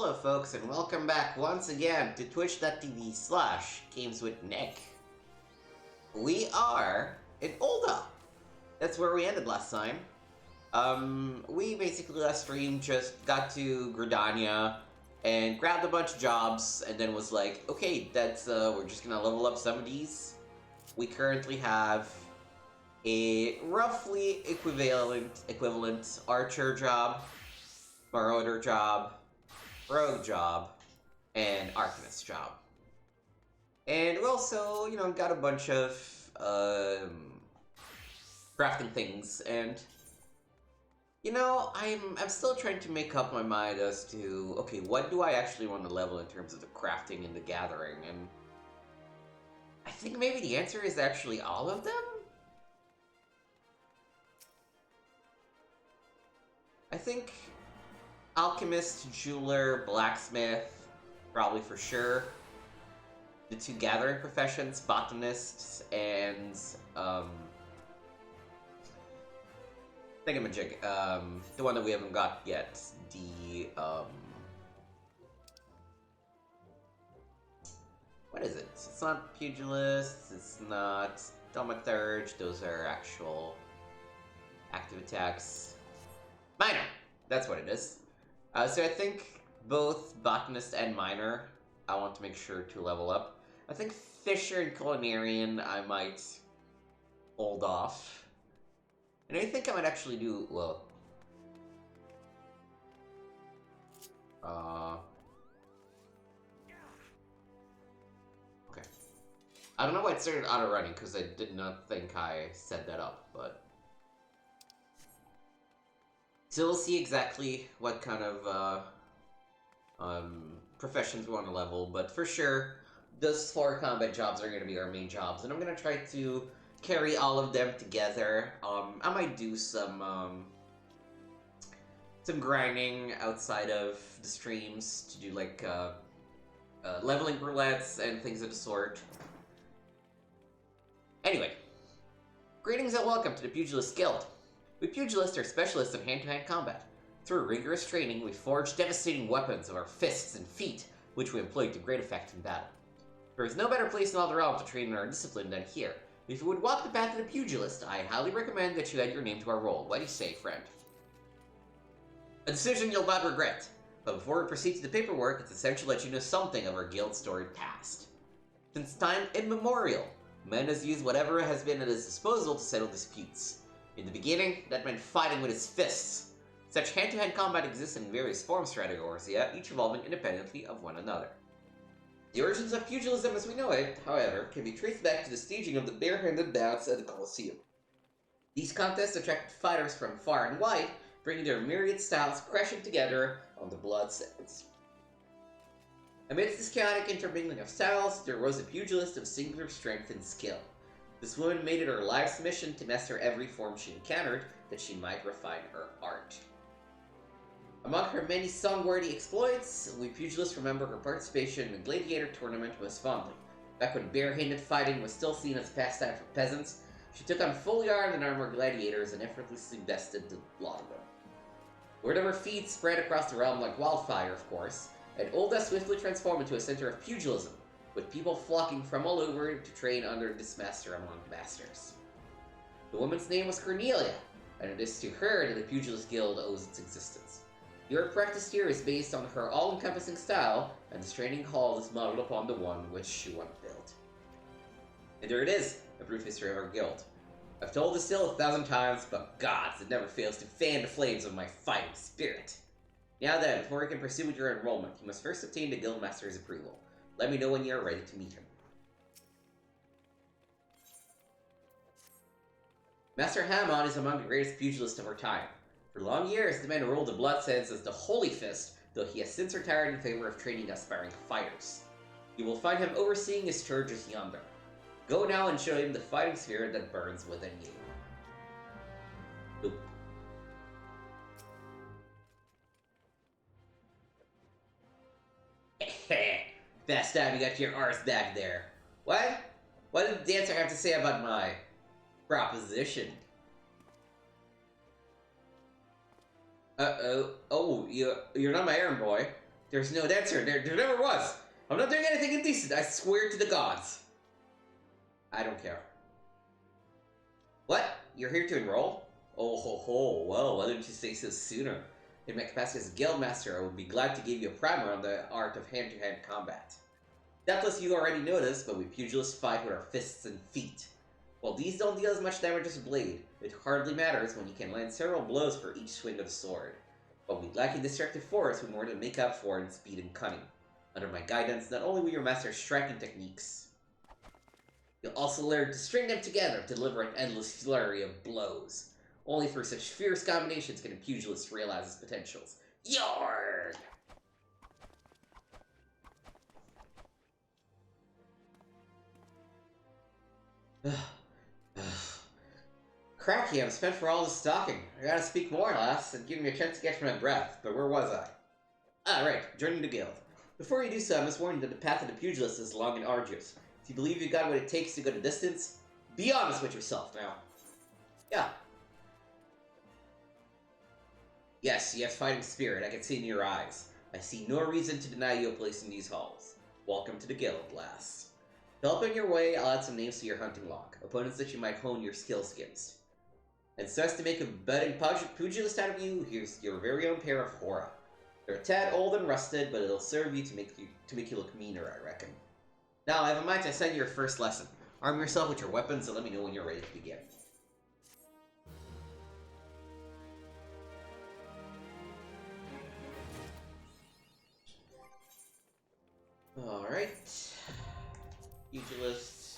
Hello folks and welcome back once again to twitch.tv/gameswithnick. We are in Ul'dah. That's where we ended last time. We basically last stream just got to Gridania and grabbed a bunch of jobs and then was like, okay, that's we're just gonna level up some of these. We currently have a roughly equivalent archer job, marauder job, rogue job, and arcanist job. And we also, got a bunch of crafting things, and I'm still trying to make up my mind as to, okay, what do I actually want to level in terms of the crafting and the gathering, and I think maybe the answer is actually all of them? I think alchemist, jeweler, blacksmith, probably for sure. The two gathering professions, botanists, and thingamajig, the one that we haven't got yet, the what is it? It's not pugilist, it's not thaumaturge, those are actual active attacks. Miner! That's what it is. So I think both botanist and miner, I want to make sure to level up. I think fisher and culinarian, I might hold off. And I think I might actually do, well... Okay. I don't know why it started auto-running, because I did not think I set that up, but... So we'll see exactly what kind of professions we want to level, but for sure, those 4 combat jobs are going to be our main jobs, and I'm going to try to carry all of them together. I might do some grinding outside of the streams to do like leveling roulettes and things of the sort. Anyway, greetings and welcome to the Pugilist Guild. We pugilists are specialists in hand-to-hand combat. Through rigorous training, we forge devastating weapons of our fists and feet, which we employ to great effect in battle. There is no better place in all the realm to train in our discipline than here. If you would walk the path of the pugilist, I highly recommend that you add your name to our roll. What do you say, friend? A decision you'll not regret. But before we proceed to the paperwork, it's essential that you know something of our guild's storied past. Since time immemorial, man has used whatever has been at his disposal to settle disputes. In the beginning, that meant fighting with his fists. Such hand-to-hand combat exists in various forms throughout Eorzea, each evolving independently of one another. The origins of pugilism as we know it, however, can be traced back to the staging of the bare-handed bouts at the Colosseum. These contests attracted fighters from far and wide, bringing their myriad styles crashing together on the blood sands. Amidst this chaotic intermingling of styles, there rose a pugilist of singular strength and skill. This woman made it her life's mission to master every form she encountered, that she might refine her art. Among her many song-worthy exploits, we pugilists remember her participation in a gladiator tournament most fondly. Back when bare-handed fighting was still seen as a pastime for peasants, she took on fully armed and armored gladiators and effortlessly bested the lot of them. Word of her feats spread across the realm like wildfire, of course, and Ul'dah swiftly transformed into a center of pugilism, with people flocking from all over to train under this master among masters. The woman's name was Cornelia, and it is to her that the Pugilist Guild owes its existence. Your practice here is based on her all-encompassing style, and this training hall is modeled upon the one which she once built. And there it is, a brief history of our guild. I've told this tale 1,000 times, but gods, it never fails to fan the flames of my fighting spirit. Now then, before you can pursue with your enrollment, you must first obtain the Guildmaster's approval. Let me know when you are ready to meet him. Master Hamon is among the greatest pugilists of our time. For long years, the man who ruled the Blood Sands as the Holy Fist, though he has since retired in favor of training aspiring fighters. You will find him overseeing his charges yonder. Go now and show him the fighting spirit that burns within you. Oop. Fast time you got your arse back there. What? What did the dancer have to say about my proposition? Uh-oh. Oh, you're not my errand boy. There's no answer. There never was. I'm not doing anything indecent. I swear to the gods. I don't care. What? You're here to enroll? Oh ho ho. Well, why didn't you say so sooner? In my capacity as Guildmaster, I would be glad to give you a primer on the art of hand-to-hand combat. Doubtless you already know this, but we pugilists fight with our fists and feet. While these don't deal as much damage as a blade, it hardly matters when you can land several blows for each swing of the sword. But we lack in destructive force with more to make up for in speed and cunning. Under my guidance, not only will you master striking techniques, you'll also learn to string them together to deliver an endless flurry of blows. Only through such fierce combinations can a pugilist realize his potentials. Yarg! Cracky, I'm spent for all this stalking. I gotta speak more, lass, and give me a chance to catch my breath. But where was I? Ah, right, joining the guild. Before you do so, I must warn you that the path of the pugilist is long and arduous. If you believe you've got what it takes to go the distance, be honest with yourself now. Yeah. Yes, you have fighting spirit, I can see in your eyes. I see no reason to deny you a place in these halls. Welcome to the guild, lass. To help in your way, I'll add some names to your hunting log, opponents that you might hone your skills against. And so as to make a budding pugilist out of you, here's your very own pair of Hora. They're a tad old and rusted, but it'll serve you to make you look meaner, I reckon. Now, I have a mind to send you your first lesson. Arm yourself with your weapons and let me know when you're ready to begin. Alright. Pugilist.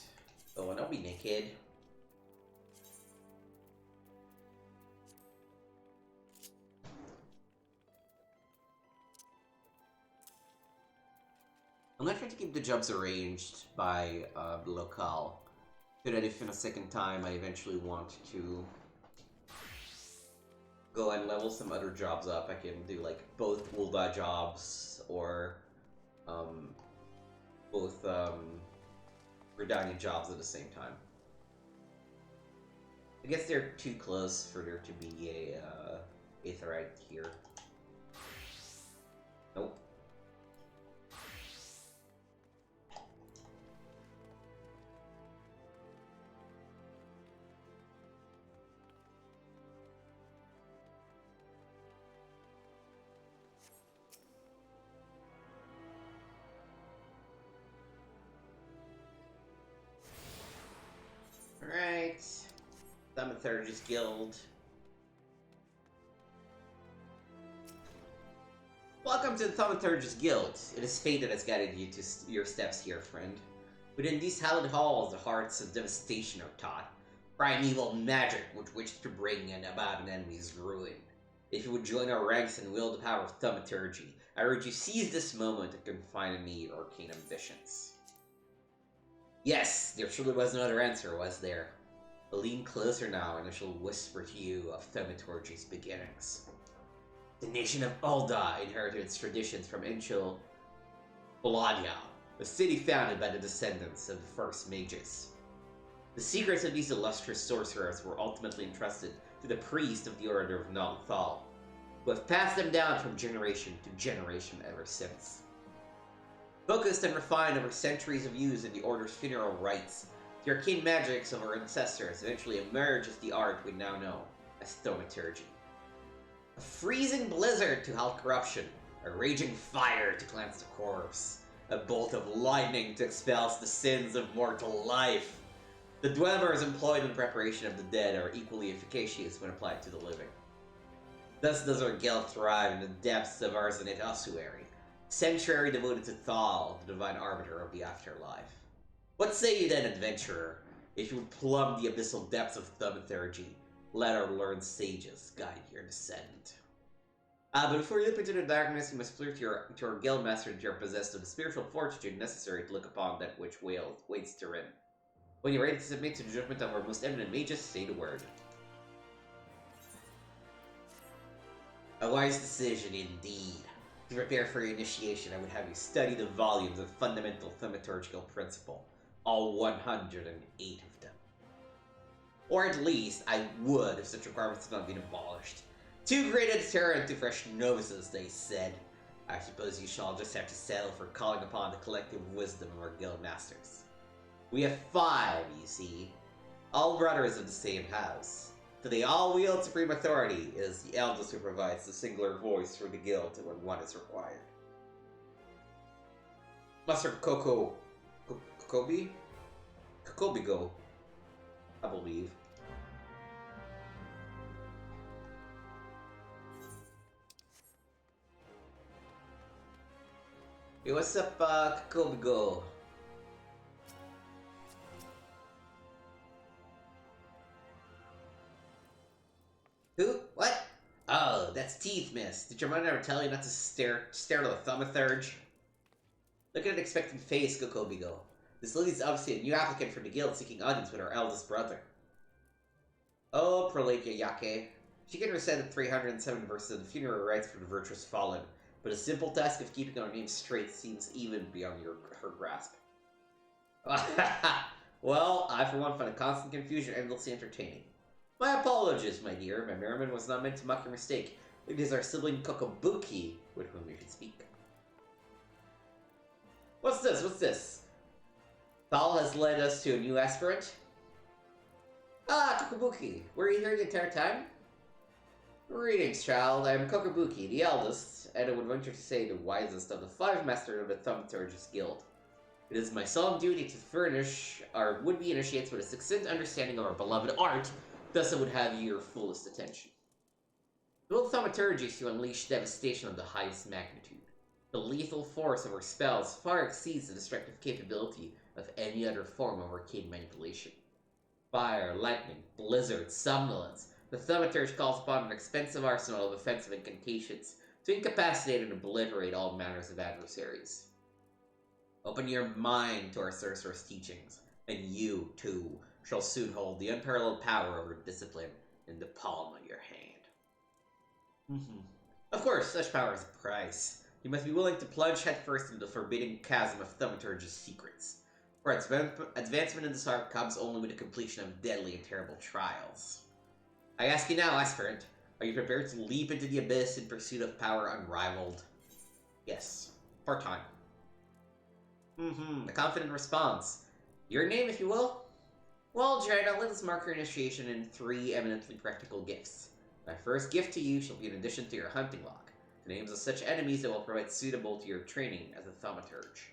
Oh, and I'll be naked. I'm not trying to keep the jobs arranged by locale. So that if in a second time I eventually want to go and level some other jobs up, I can do like both Ulda jobs or both Redania jobs at the same time. I guess they're too close for there to be a Aetherite here. Nope. Alright. Thaumaturgus Guild. Welcome to the Thaumaturgus Guild. It is fate that has guided you to your steps here, friend. Within these hallowed halls, the hearts of devastation are taught. Primeval magic with which to bring about an enemy's ruin. If you would join our ranks and wield the power of thaumaturgy, I urge you seize this moment to confine in me your arcane ambitions. Yes, there surely was no other answer, was there? Lean closer now, and I shall whisper to you of thaumaturgy's beginnings. The nation of Ulda inherited its traditions from ancient Boladia, a city founded by the descendants of the first mages. The secrets of these illustrious sorcerers were ultimately entrusted to the priest of the Order of Nalthal, who have passed them down from generation to generation ever since. Focused and refined over centuries of use in the Order's funeral rites, the arcane magics of our ancestors eventually emerged as the art we now know as thaumaturgy. A freezing blizzard to halt corruption, a raging fire to cleanse the corpse, a bolt of lightning to expel the sins of mortal life. The dwellers employed in the preparation of the dead are equally efficacious when applied to the living. Thus does our guild thrive in the depths of Arsenet Ossuary, sanctuary devoted to Thal, the divine arbiter of the afterlife. What say you then, adventurer, if you would plumb the abyssal depths of thaumaturgy, let our learned sages guide your descent. But before you leap into the darkness, you must flirt to our guildmaster that you are possessed of the spiritual fortitude necessary to look upon that which waits to run. When you're ready to submit to the judgment of our most eminent mages, say the word. A wise decision indeed. To prepare for your initiation, I would have you study the volumes of fundamental thaumaturgical principle, all 108 of them. Or at least, I would if such requirements had not been abolished. Too great a deterrent to fresh novices, they said. I suppose you shall just have to settle for calling upon the collective wisdom of our guild masters. We have 5, you see, all brothers of the same house. So they all wield supreme authority. It is the eldest who provides the singular voice for the guild when one is required. Master Kokobi? Kokobigo, I believe. Hey, what's up, Kokobigo? Who? What? Oh, that's Teeth, miss. Did your mother ever tell you not to stare to the thaumaturge? Look at an expectant face, Kokobigo. This lady's obviously a new applicant for the guild seeking audience with our eldest brother. Oh, Prolakia Yake. She can recite the 307 verses of the funeral rites for the virtuous fallen, but the simple task of keeping our names straight seems even beyond her grasp. Well, I for one find the constant confusion endlessly entertaining. My apologies, my dear. My merriment was not meant to mock your mistake. It is our sibling Kokobuki with whom you should speak. What's this? What's this? Thal has led us to a new aspirant? Ah, Kokobuki. Were you here the entire time? Greetings, child. I am Kokobuki, the eldest, and I would venture to say the wisest of the 5 masters of the Thaumaturgist Guild. It is my solemn duty to furnish our would-be initiates with a succinct understanding of our beloved art, thus I would have your fullest attention. With Thaumaturgists, you unleash devastation of the highest magnitude. The lethal force of our spells far exceeds the destructive capability of any other form of arcane manipulation. Fire, lightning, blizzard, somnolence, the Thaumaturge calls upon an expensive arsenal of offensive incantations to incapacitate and obliterate all manners of adversaries. Open your mind to our sorcerer's teachings, and you, too, shall soon hold the unparalleled power over discipline in the palm of your hand. Of course, such power has a price. You must be willing to plunge headfirst into the forbidding chasm of Thaumaturge's secrets. For advancement in this art comes only with the completion of deadly and terrible trials. I ask you now, aspirant, are you prepared to leap into the abyss in pursuit of power unrivaled? Yes, for time. A confident response. Your name, if you will? Well, Jaina, let us mark your initiation in 3 eminently practical gifts. My first gift to you shall be an addition to your hunting log. The names of such enemies that will provide suitable to your training as a thaumaturge.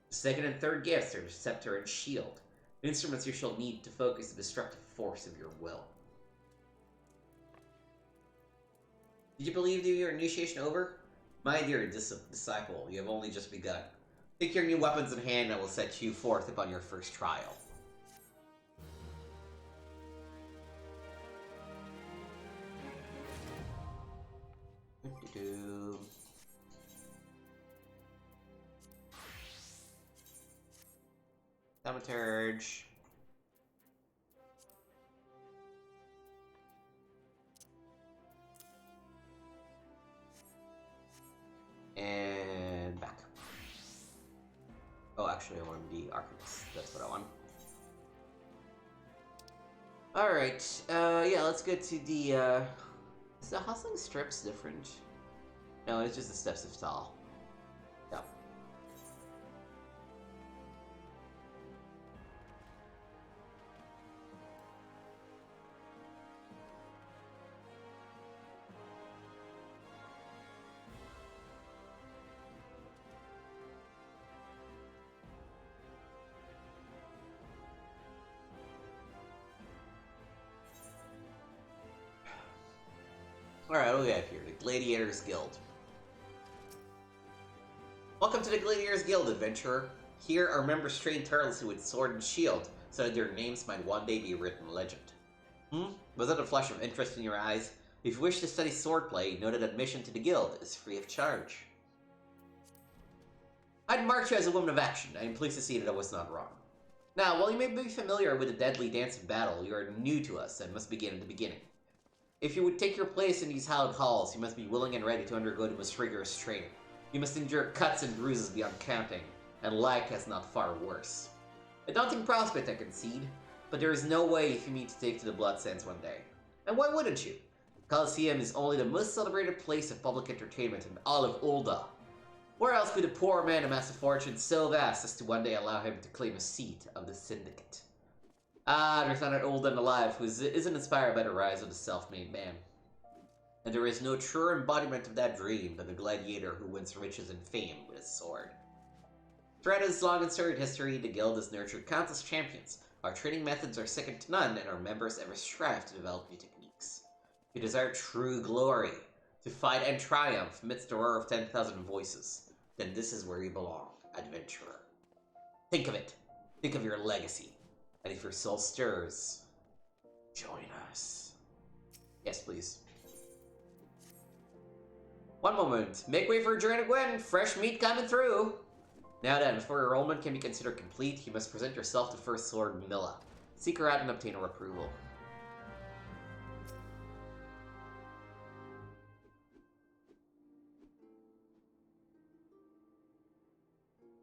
The second and third gifts are the scepter and shield, instruments you shall need to focus the destructive force of your will. Did you believe your initiation over? My dear disciple, you have only just begun. Take your new weapons in hand and I will set you forth upon your first trial. Thaumaturge. And back. Oh, actually, I want the Arcanist. That's what I want. Alright, yeah, let's get to the, is the Hustling Strips different? No, it's just the Steps of Tal. Yep. Alright, what do we have here? The Gladiators Guild. Welcome to the Gladiators Guild, adventurer. Here, our members train tirelessly with sword and shield, so that their names might one day be written in legend. Was that a flash of interest in your eyes? If you wish to study swordplay, know that admission to the guild is free of charge. I'd mark you as a woman of action. I am pleased to see that I was not wrong. Now, while you may be familiar with the deadly dance of battle, you are new to us and must begin at the beginning. If you would take your place in these hallowed halls, you must be willing and ready to undergo the most rigorous training. You must endure cuts and bruises beyond counting, and like as not far worse. A daunting prospect, I concede, but there is no way if you mean to take to the blood sands one day. And why wouldn't you? Coliseum is only the most celebrated place of public entertainment in all of Ulda. Where else could a poor man amass a fortune so vast as to one day allow him to claim a seat of the syndicate? Ah, there's not an Uldan alive who isn't inspired by the rise of the self-made man. And there is no truer embodiment of that dream than the gladiator who wins riches and fame with his sword. Throughout its long and storied history, the Guild has nurtured countless champions. Our training methods are second to none, and our members ever strive to develop new techniques. If you desire true glory, to fight and triumph amidst the roar of 10,000 voices, then this is where you belong, adventurer. Think of it. Think of your legacy. And if your soul stirs, join us. Yes, please. One moment. Make way for Joanna Gwen. Fresh meat coming through. Now then, before your enrollment can be considered complete, you must present yourself to First Sword Milla. Seek her out and obtain her approval.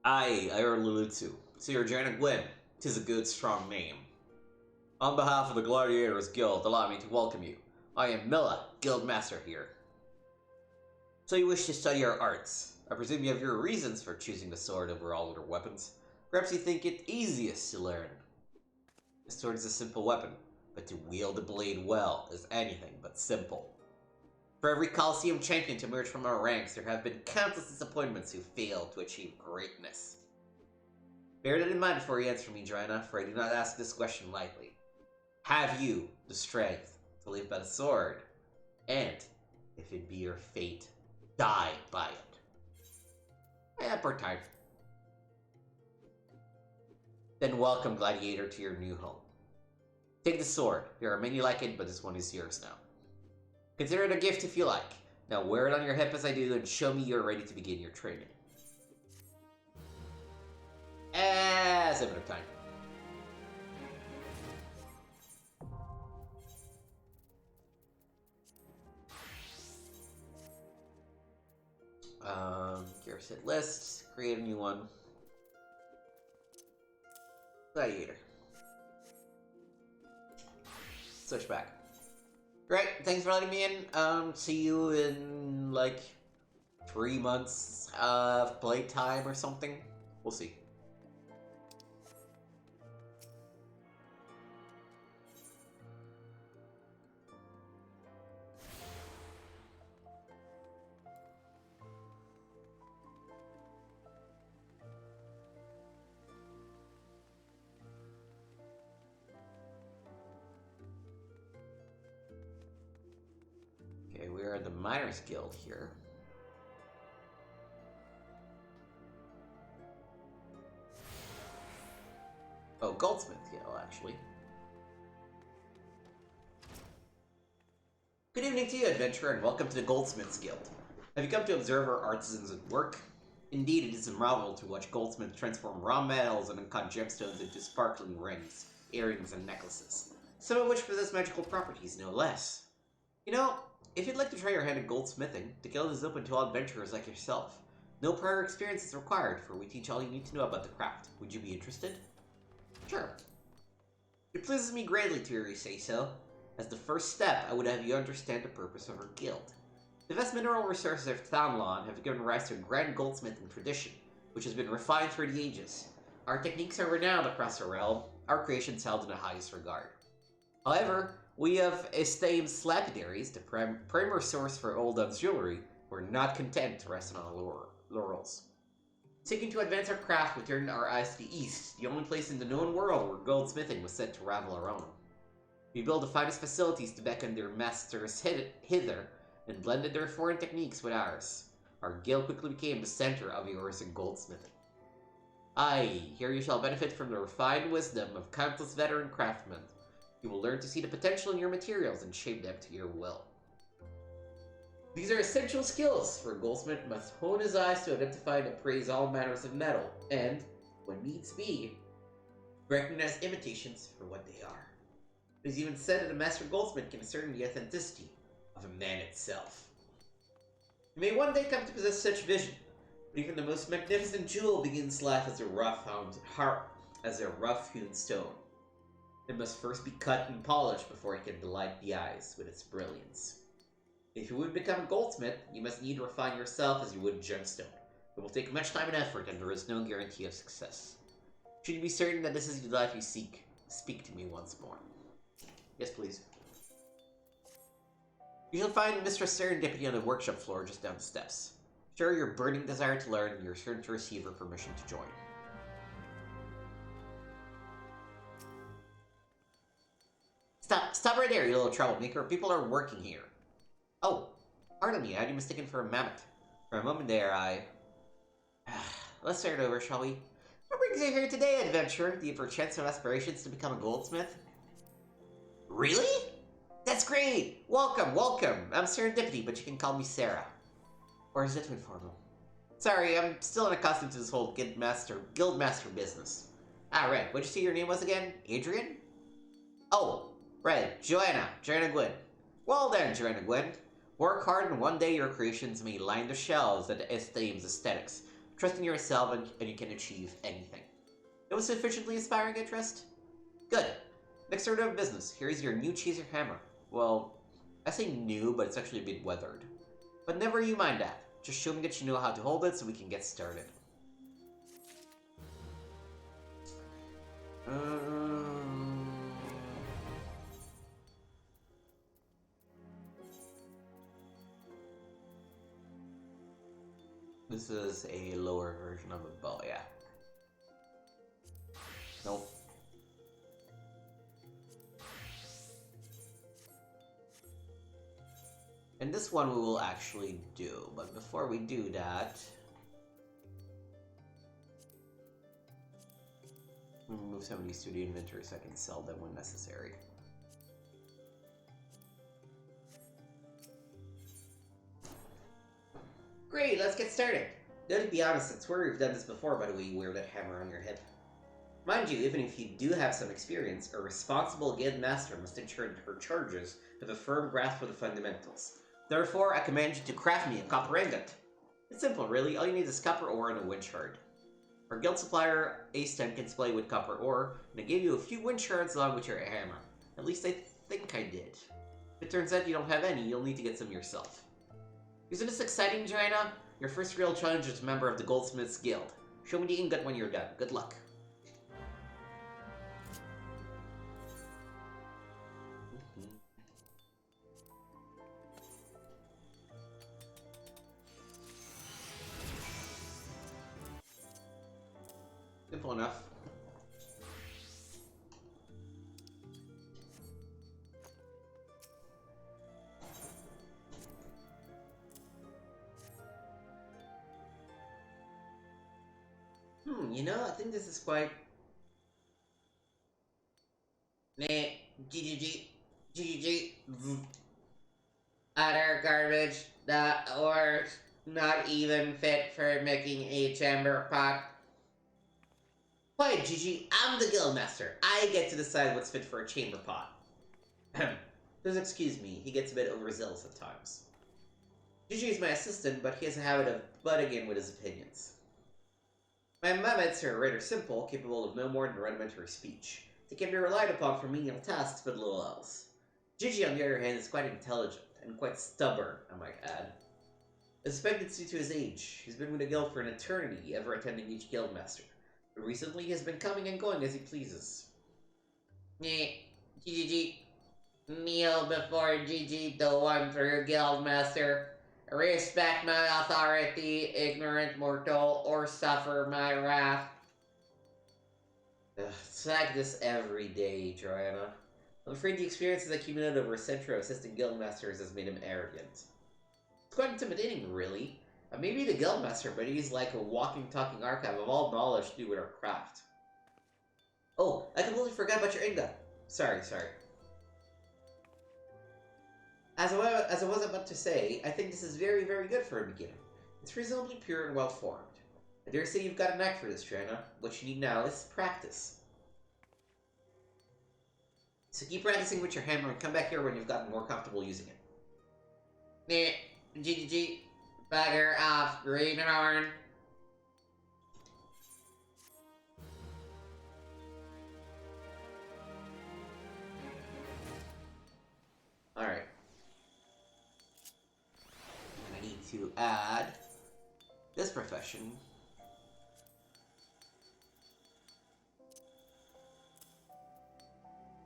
I are Lulutsu. Sir Joanna Gwen. 'Tis a good, strong name. On behalf of the Gladiators Guild, allow me to welcome you. I am Milla, Guild Master here. So you wish to study our arts. I presume you have your reasons for choosing the sword over all other weapons. Perhaps you think it easiest to learn. The sword is a simple weapon, but to wield the blade well is anything but simple. For every Coliseum champion to emerge from our ranks, there have been countless disappointments who failed to achieve greatness. Bear that in mind before you answer me, Joanna, for I do not ask this question lightly. Have you the strength to live by the sword? And, if it be your fate, die by it? Part time. Then welcome, Gladiator, to your new home. Take the sword. There are many like it, but this one is yours now. Consider it a gift if you like. Now wear it on your hip as I do and show me you're ready to begin your training. 7 of time. Gear set list. Create a new one. Gladiator. Switch back. Great, thanks for letting me in. See you in like 3 months of playtime or something. We'll see. Okay, we are at the Miners Guild here. Oh, Goldsmith Guild, actually. Good evening to you, adventurer, and welcome to the Goldsmiths Guild. Have you come to observe our artisans at work? Indeed, it is a marvel to watch goldsmiths transform raw metals and uncut gemstones into sparkling rings, earrings, and necklaces, some of which possess magical properties, no less. You know, if you'd like to try your hand at goldsmithing, the guild is open to all adventurers like yourself. No prior experience is required, for we teach all you need to know about the craft. Would you be interested? Sure. It pleases me greatly to hear you say so. As the first step, I would have you understand the purpose of our guild. The vast mineral resources of Townlawn have given rise to a grand goldsmithing tradition, which has been refined through the ages. Our techniques are renowned across the realm, our creations held in the highest regard. However, we have esteemed lapidaries, the primer source for Uldan's jewelry, who are not content to rest on our laurels. Seeking to advance our craft, we turned our eyes to the east, the only place in the known world where goldsmithing was said to ravel our own. We built the finest facilities to beckon their masters hither, and blended their foreign techniques with ours. Our guild quickly became the center of yours in goldsmithing. Aye, here you shall benefit from the refined wisdom of countless veteran craftsmen. You will learn to see the potential in your materials and shape them to your will. These are essential skills, for a goldsmith must hone his eyes to identify and appraise all manners of metal, and, when needs be, recognize imitations for what they are. It is even said that a master goldsmith can discern the authenticity of a man itself. You may one day come to possess such vision, but even the most magnificent jewel begins life as a rough-hewn stone. It must first be cut and polished before it can delight the eyes with its brilliance. If you would become a goldsmith, you must need to refine yourself as you would gemstone. It will take much time and effort, and there is no guarantee of success. Should you be certain that this is the life you seek, speak to me once more. Yes, please. You shall find Mistress Serendipity on the workshop floor just down the steps. Share your burning desire to learn, and you're certain to receive her permission to join. Stop right there, you little troublemaker. People are working here. Oh, pardon me, I had you mistaken for a mammoth. For a moment there, Let's start over, shall we? What brings you here today, adventurer? Do you perchance have aspirations to become a goldsmith? Really? That's great! Welcome, welcome! I'm Serendipity, but you can call me Sarah. Or is it too informal? Sorry, I'm still unaccustomed to this whole guildmaster business. Ah, right. What'd you say your name was again? Adrian? Oh, right. Joanna Gwyn. Well then, Joanna Gwyn. Work hard and one day your creations may line the shelves at Esteem's Aesthetics. Trust in yourself and you can achieve anything. It was sufficiently inspiring interest? Good. Next order of business. Here's your new chaser hammer. Well, I say new, but it's actually a bit weathered. But never you mind that. Just show me that you know how to hold it so we can get started. This is a lower version of a bow, yeah. Nope. And this one we will actually do, but before we do that, remove some of these to the inventory so I can sell them when necessary. Great, let's get started. Now to be honest, I swear you've done this before by the way you wear that hammer on your hip. Mind you, even if you do have some experience, a responsible guild master must ensure that her charges have a firm grasp of the fundamentals. Therefore, I command you to craft me a copper ingot. It's simple, really. All you need is copper ore and a wind shard. Our guild supplier, A-Stem, can supply you with copper ore, and I gave you a few wind shards along with your hammer. At least I think I did. If it turns out you don't have any, you'll need to get some yourself. Isn't this exciting, Joanna? Your first real challenge as a member of the Goldsmiths Guild. Show me the ingot when you're done. Good luck. Simple enough. You know, I think this is quite... Nah, GGG, utter garbage, or not even fit for making a chamber pot. Quiet, Gigi, I'm the guildmaster. I get to decide what's fit for a chamber pot. Please excuse me, he gets a bit overzealous at times. Gigi is my assistant, but he has a habit of butting in with his opinions. My mammoths are rather simple, capable of no more than rudimentary speech. They can be relied upon for menial tasks, but little else. Gigi, on the other hand, is quite intelligent, and quite stubborn, I might add. I suspect it's due to his age. He's been with the guild for an eternity, ever attending each guildmaster. But recently, he has been coming and going as he pleases. Gigi. Kneel before Gigi, the one true guildmaster. Respect my authority, ignorant mortal, or suffer my wrath. It's like this every day, Joanna. I'm afraid the experiences accumulated over a century of assisting guildmasters has made him arrogant. It's quite intimidating, really. I may be the guildmaster, but he's like a walking, talking archive of all knowledge to do with our craft. Oh, I completely forgot about your ingot. Sorry. As I was about to say, I think this is very, very good for a beginner. It's reasonably pure and well-formed. I dare say you've got a knack for this, Joanna. What you need now is practice. So keep practicing with your hammer and come back here when you've gotten more comfortable using it. GGG. Bugger off, greenhorn. Alright. to add this profession.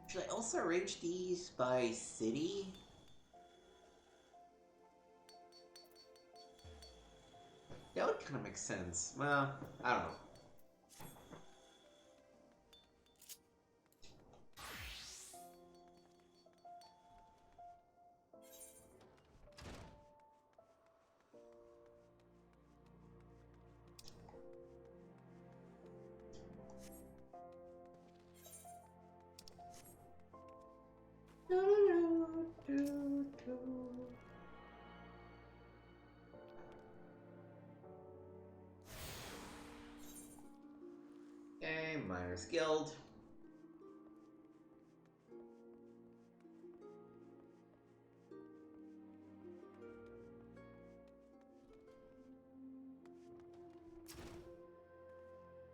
Should I also arrange these by city? That would kind of make sense. Well, I don't know. Okay, Miners Guild.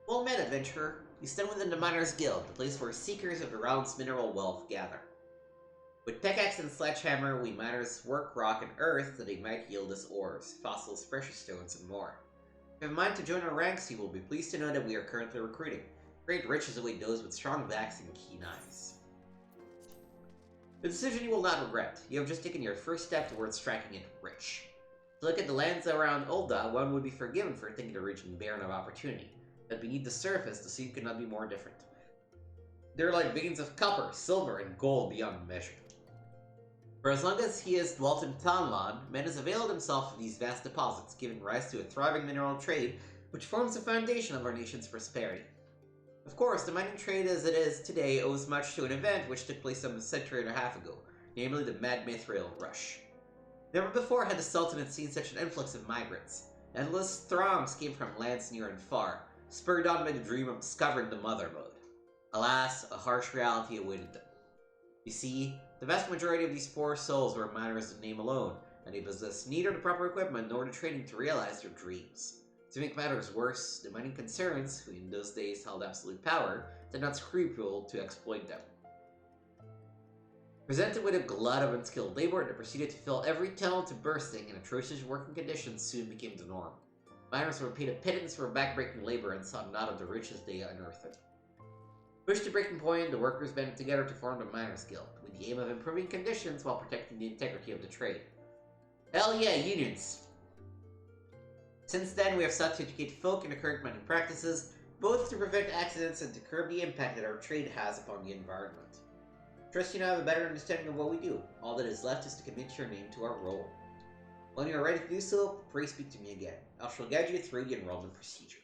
Well met, adventurer. You stand within the Miners Guild, the place where seekers of the realm's mineral wealth gather. With pickaxe and sledgehammer, we miners work rock and earth that they might yield us ores, fossils, precious stones, and more. If you have a mind to join our ranks, you will be pleased to know that we are currently recruiting. Great riches await those with strong backs and keen eyes. A decision you will not regret. You have just taken your first step towards striking it rich. To look at the lands around Ul'dah, one would be forgiven for thinking the region barren of opportunity. But beneath the surface, the scene could not be more different. There are like veins of copper, silver, and gold beyond measure. For as long as he has dwelt in Tanlan, man has availed himself of these vast deposits, giving rise to a thriving mineral trade, which forms the foundation of our nation's prosperity. Of course, the mining trade as it is today owes much to an event which took place some century and a half ago, namely the Mad Mithril Rush. Never before had the Sultanate seen such an influx of migrants. Endless throngs came from lands near and far, spurred on by the dream of discovering the Mother Mode. Alas, a harsh reality awaited them. You see, the vast majority of these poor souls were miners in name alone, and they possessed neither the proper equipment nor the training to realize their dreams. To make matters worse, the mining concerns, who in those days held absolute power, did not scruple to exploit them. Presented with a glut of unskilled labor, they proceeded to fill every tunnel to bursting, and atrocious working conditions soon became the norm. Miners were paid a pittance for backbreaking labor and saw not of the riches they unearthed. Pushed to breaking point, the workers banded together to form the Miners Guild, with the aim of improving conditions while protecting the integrity of the trade. Hell yeah, unions! Since then, we have sought to educate folk in the current mining practices, both to prevent accidents and to curb the impact that our trade has upon the environment. Trust you now have a better understanding of what we do. All that is left is to commit your name to our role. When you are ready to do so, pray speak to me again. I shall guide you through the enrollment procedure.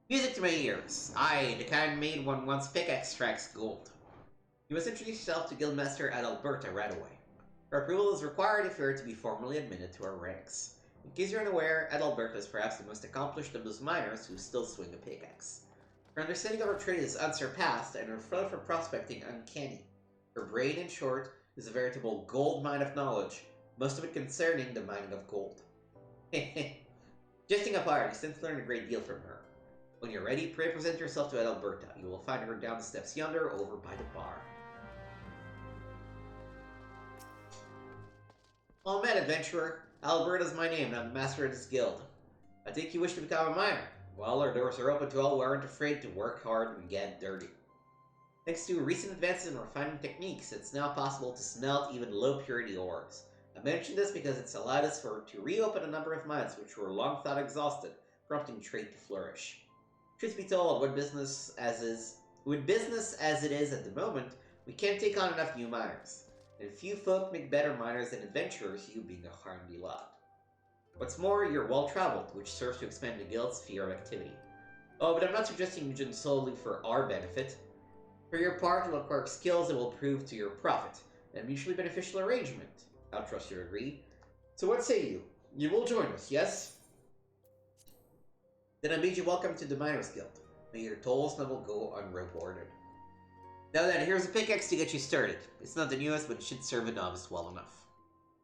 Music to my ears. I, the kind made one once pickaxe strikes gold. You must introduce yourself to Guildmaster Adalberta right away. Her approval is required if you are to be formally admitted to our ranks. In case you're unaware, Adalberta is perhaps the most accomplished of those miners who still swing a pickaxe. Her understanding of her trade is unsurpassed, and her flow for prospecting uncanny. Her brain, in short, is a veritable gold mine of knowledge, most of it concerning the mining of gold. Jesting apart, you since learned a great deal from her. When you're ready, pray present yourself to Adalberta. You will find her down the steps yonder, over by the bar. Well met, adventurer. Adalberta is my name, and I'm the master of this guild. I think you wish to become a miner. Well, our doors are open to all who aren't afraid to work hard and get dirty. Thanks to recent advances in refining techniques, it's now possible to smelt even low-purity ores. I mention this because it's allowed us to reopen a number of mines which were long thought exhausted, prompting trade to flourish. Truth be told, with business as it is at the moment, we can't take on enough new miners. And few folk make better miners than adventurers, you being a hardy lot. What's more, you're well-traveled, which serves to expand the guild's sphere of activity. Oh, but I'm not suggesting you join solely for our benefit. For your part, you'll acquire skills that will prove to your profit, a mutually beneficial arrangement. I'll trust you agree. So what say you? You will join us, yes? Then I bid you welcome to the Miners Guild. May your tolls never go unrewarded. Now then, here's a pickaxe to get you started. It's not the newest, but it should serve a novice well enough.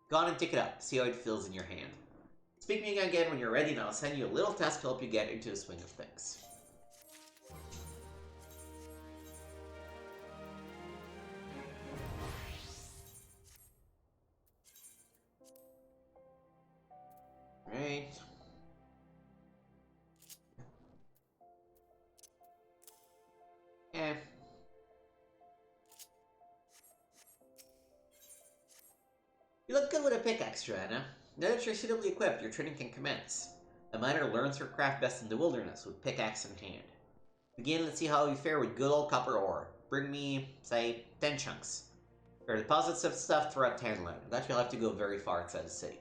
Go on and pick it up, see how it feels in your hand. Speak to me again when you're ready, and I'll send you a little task to help you get into the swing of things. Right. Eh. You look good with a pickaxe, Joanna. Now that you're suitably equipped, your training can commence. A miner learns her craft best in the wilderness, with pickaxe in hand. Begin, let's see how you fare with good old copper ore. Bring me, say, 10 chunks. There are deposits of stuff throughout Tanland, and that you'll have to go very far inside the city.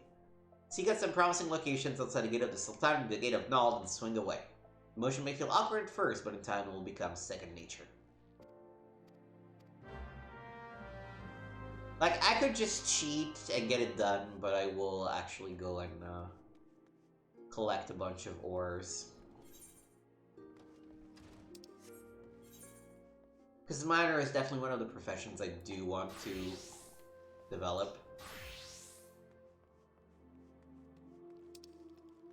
Seek out some promising locations outside the gate of the Sultan and the gate of Nald and swing away. The motion may feel awkward at first, but in time it will become second nature. Like, I could just cheat and get it done, but I will actually go and collect a bunch of ores. Because miner is definitely one of the professions I do want to develop.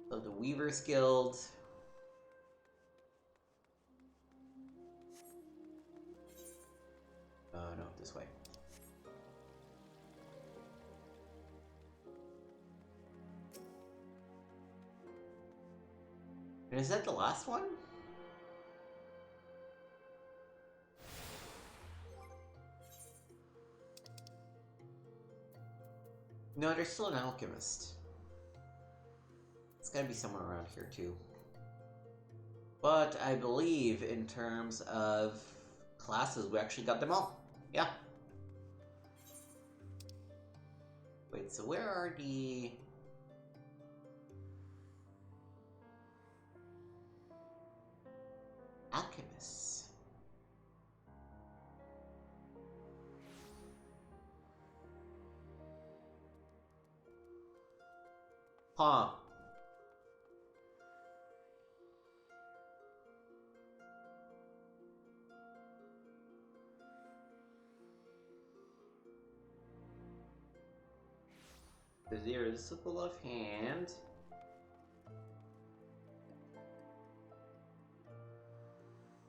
So the Weaver's Guild. No, this way. And is that the last one? No, there's still an alchemist. It's gotta be somewhere around here too. But I believe in terms of classes, we actually got them all. Yeah. Wait, so where are the... alchemists? Huh. The Irresistible of Hand.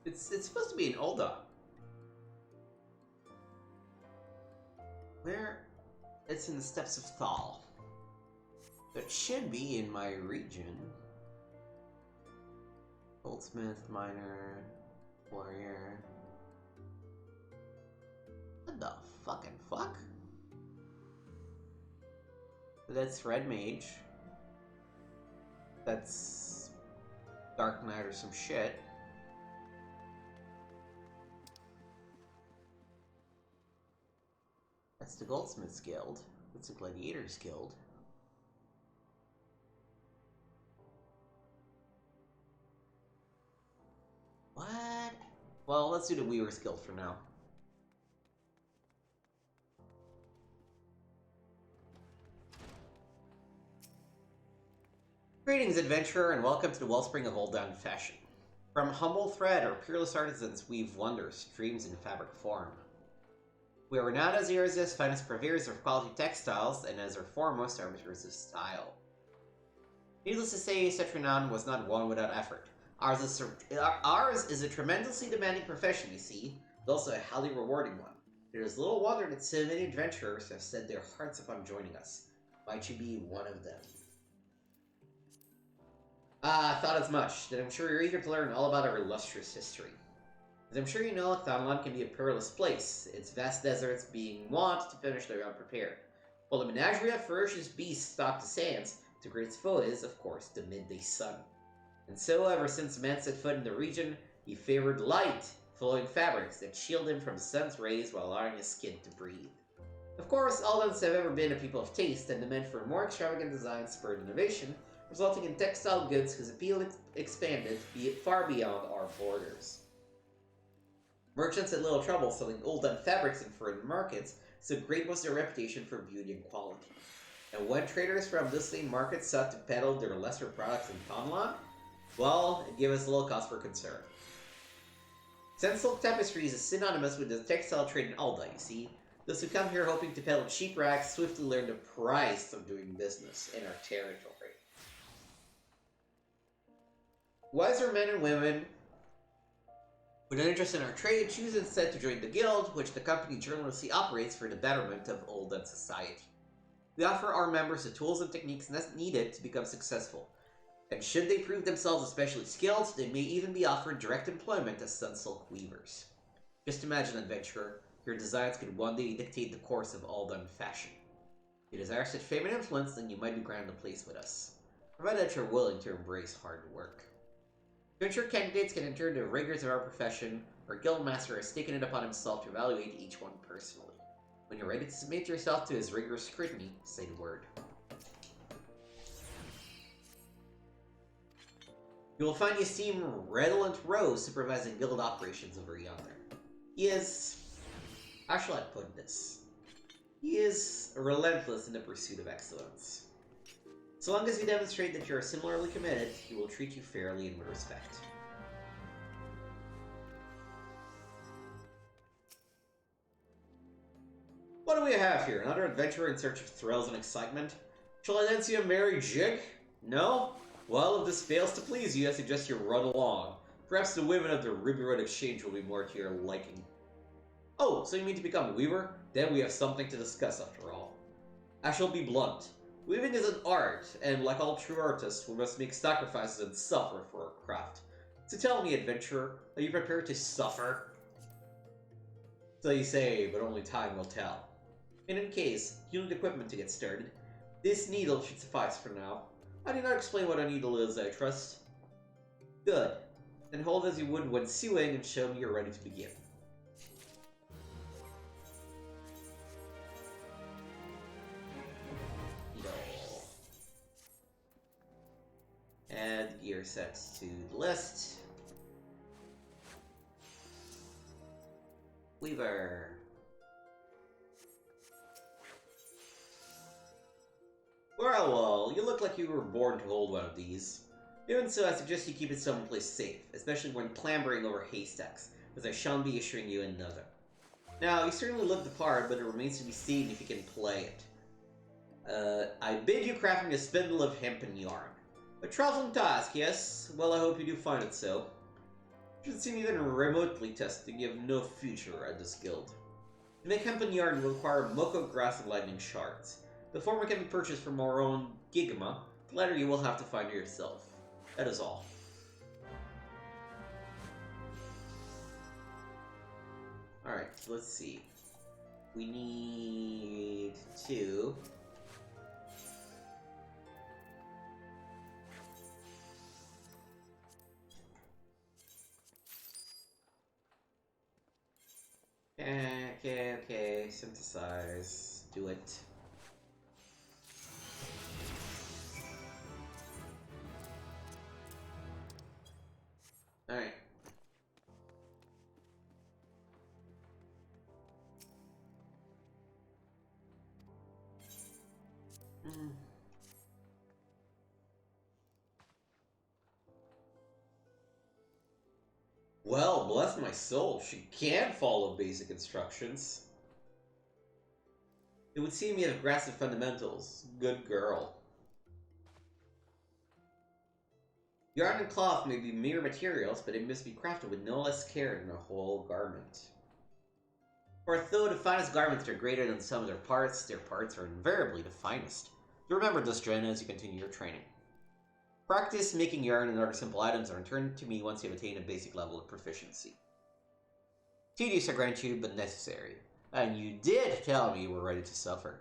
It's supposed to be an Ulda. Where? It's in the Steppes of Thal. It should be in my region. Goldsmith, miner, warrior. What the fucking fuck? That's Red Mage. That's Dark Knight or some shit. That's the Goldsmith's Guild. That's the Gladiator's Guild. What? Well, let's do the Weaver's Guild for now. Greetings, adventurer, and welcome to the wellspring of old-down fashion. From humble thread, our peerless artisans weave wonders, dreams in fabric form. We are renowned as Irresisti's finest purveyors of quality textiles, and as our foremost arbiters of style. Needless to say, such renown was not won without effort. Ours is a tremendously demanding profession, you see, but also a highly rewarding one. There is little wonder that so many adventurers have set their hearts upon joining us. Might you be one of them? I thought as much, that I'm sure you're eager to learn all about our illustrious history. As I'm sure you know, Thanalan can be a perilous place, its vast deserts being wont to finish their unprepared. While the menagerie of ferocious beasts stalk the sands, the great foe is, of course, the midday sun. And so, ever since man set foot in the region, he favored light, flowing fabrics that shield him from the sun's rays while allowing his skin to breathe. Of course, Aldans have ever been a people of taste, and the demand for more extravagant designs spurred innovation, resulting in textile goods whose appeal expanded far beyond our borders. Merchants had little trouble selling old-done fabrics in foreign markets, so great was their reputation for beauty and quality. And when traders from this same market sought to peddle their lesser products in Thanalan, well, it gave us a little cause for concern. Since silk tapestries is synonymous with the textile trade in Alda, you see, those who come here hoping to peddle cheap rags swiftly learn the price of doing business in our territory. Wiser men and women with an interest in our trade choose instead to join the guild, which the company journalistically operates for the betterment of Olden society. We offer our members the tools and techniques needed to become successful. And should they prove themselves especially skilled, they may even be offered direct employment as Sunsilk weavers. Just imagine, adventurer, your designs could one day dictate the course of all done fashion. If you desire such fame and influence, then you might be granted a place with us, provided that you're willing to embrace hard work. To ensure candidates can endure the rigors of our profession, our guildmaster has taken it upon himself to evaluate each one personally. When you're ready to submit yourself to his rigorous scrutiny, say the word. You will find Yasim Redolent Rose supervising guild operations over yonder. He is... how shall I put this? He is relentless in the pursuit of excellence. So long as you demonstrate that you are similarly committed, he will treat you fairly and with respect. What do we have here? Another adventurer in search of thrills and excitement? Shall I then see a merry jig? No? Well, if this fails to please you, I suggest you run along. Perhaps the women of the Ruby Road Exchange will be more to your liking. Oh, so you mean to become a weaver? Then we have something to discuss after all. I shall be blunt. Weaving is an art, and like all true artists, we must make sacrifices and suffer for our craft. So tell me, adventurer, are you prepared to suffer? So you say, but only time will tell. In any case, you need equipment to get started. This needle should suffice for now. I did not explain what a needle is, I trust. Good. Then hold as you would when sewing and show me you're ready to begin. Add gear sets to the list. Weaver. Well, you look like you were born to hold one of these. Even so, I suggest you keep it someplace safe, especially when clambering over haystacks, as I shan't be issuing you another. Now, you certainly look the part, but it remains to be seen if you can play it. I bid you craft me a spindle of hempen yarn. A traveling task, yes? Well, I hope you do find it so. It should seem even remotely testing you have no future at this guild. To make hempen yarn, you require moko grass and lightning shards. The former can be purchased from our own Gigama. The latter you will have to find yourself. That is all. Alright, so let's see. We need 2. Okay. Synthesize. Do it. Alright. Well, bless my soul, she can follow basic instructions. It would seem you have grasped the fundamentals. Good girl. Yarn and cloth may be mere materials, but it must be crafted with no less care than a whole garment. For though the finest garments are greater than some of their parts are invariably the finest. Remember this, Jen, as you continue your training. Practice making yarn and other simple items and return to me once you have attained a basic level of proficiency. Tedious, I grant you, but necessary. And you did tell me you were ready to suffer.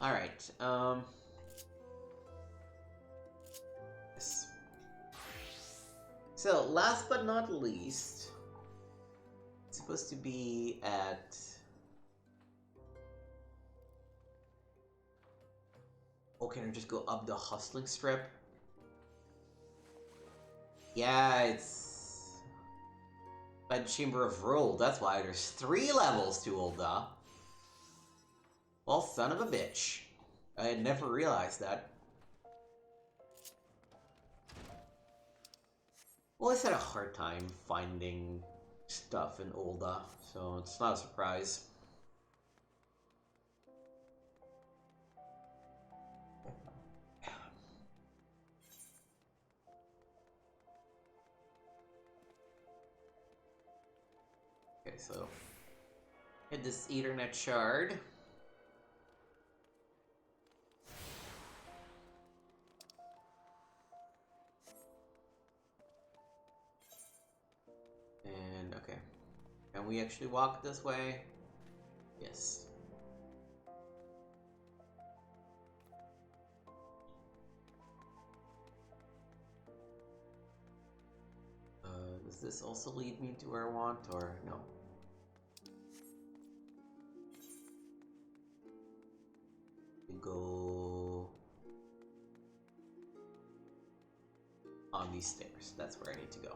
Alright, yes. So, last but not least, it's supposed to be at... Oh, can I just go up the hustling strip? Yeah, it's... by the Chamber of Roll, that's why there's 3 levels to Ul'dah. Well, son of a bitch. I had never realized that. Well, I had a hard time finding stuff in Ul'dah, so it's not a surprise. Okay, so hit this Ethernet shard. And okay. Can we actually walk this way? Yes. Does this also lead me to where I want, or no? We go on these stairs. That's where I need to go.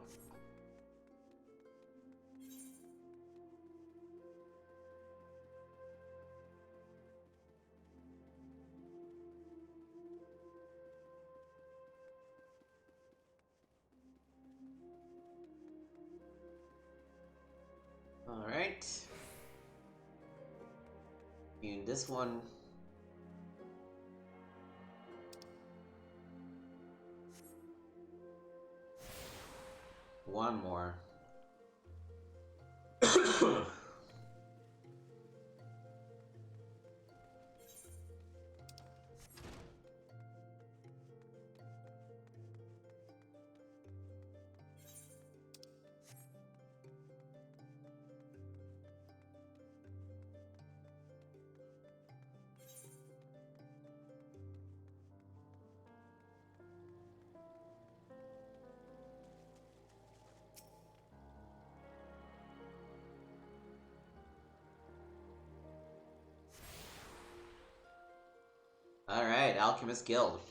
Alright. And this one. One more. Alright, Alchemist Guild.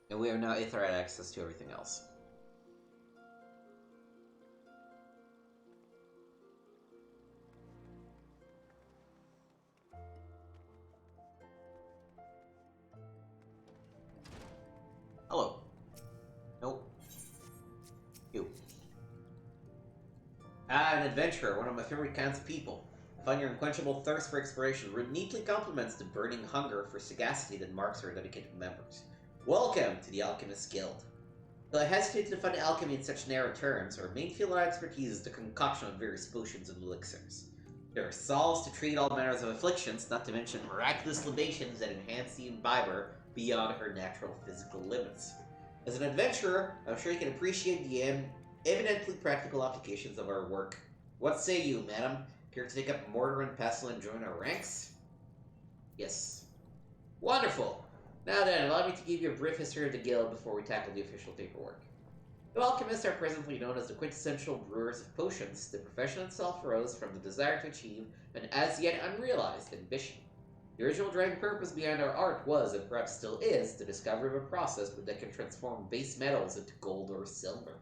And we have now authorized access to everything else. Hello. Nope. You. Ah, an adventurer, one of my favorite kinds of people. I find your unquenchable thirst for exploration neatly complements the burning hunger for sagacity that marks our dedicated members. Welcome to the Alchemist Guild. Though I hesitate to define alchemy in such narrow terms, our main field of expertise is the concoction of various potions and elixirs. There are salves to treat all manners of afflictions, not to mention miraculous libations that enhance the imbiber beyond her natural physical limits. As an adventurer, I'm sure you can appreciate the evidently practical applications of our work. What say you, madam? Care to take up mortar and pestle and join our ranks? Yes. Wonderful! Now then, allow me to give you a brief history of the guild before we tackle the official paperwork. The alchemists are presently known as the quintessential brewers of potions. The profession itself arose from the desire to achieve an as yet unrealized ambition. The original driving purpose behind our art was, and perhaps still is, the discovery of a process that can transform base metals into gold or silver.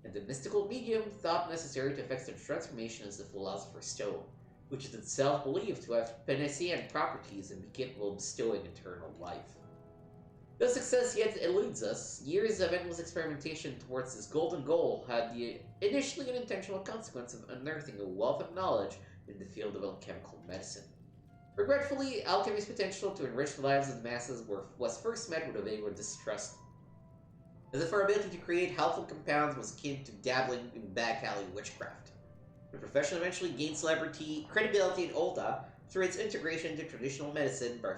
And the mystical medium thought necessary to effect such transformation is the philosopher's stone, which is itself believed to have panacea properties and be capable of bestowing eternal life. Though success yet eludes us, years of endless experimentation towards this golden goal had the initially unintentional consequence of unearthing a wealth of knowledge in the field of alchemical medicine. Regretfully, alchemy's potential to enrich the lives of the masses was first met with a vague distrust, as if our ability to create helpful compounds was akin to dabbling in back alley witchcraft. The profession eventually gained credibility in Ulta through its integration into traditional medicine by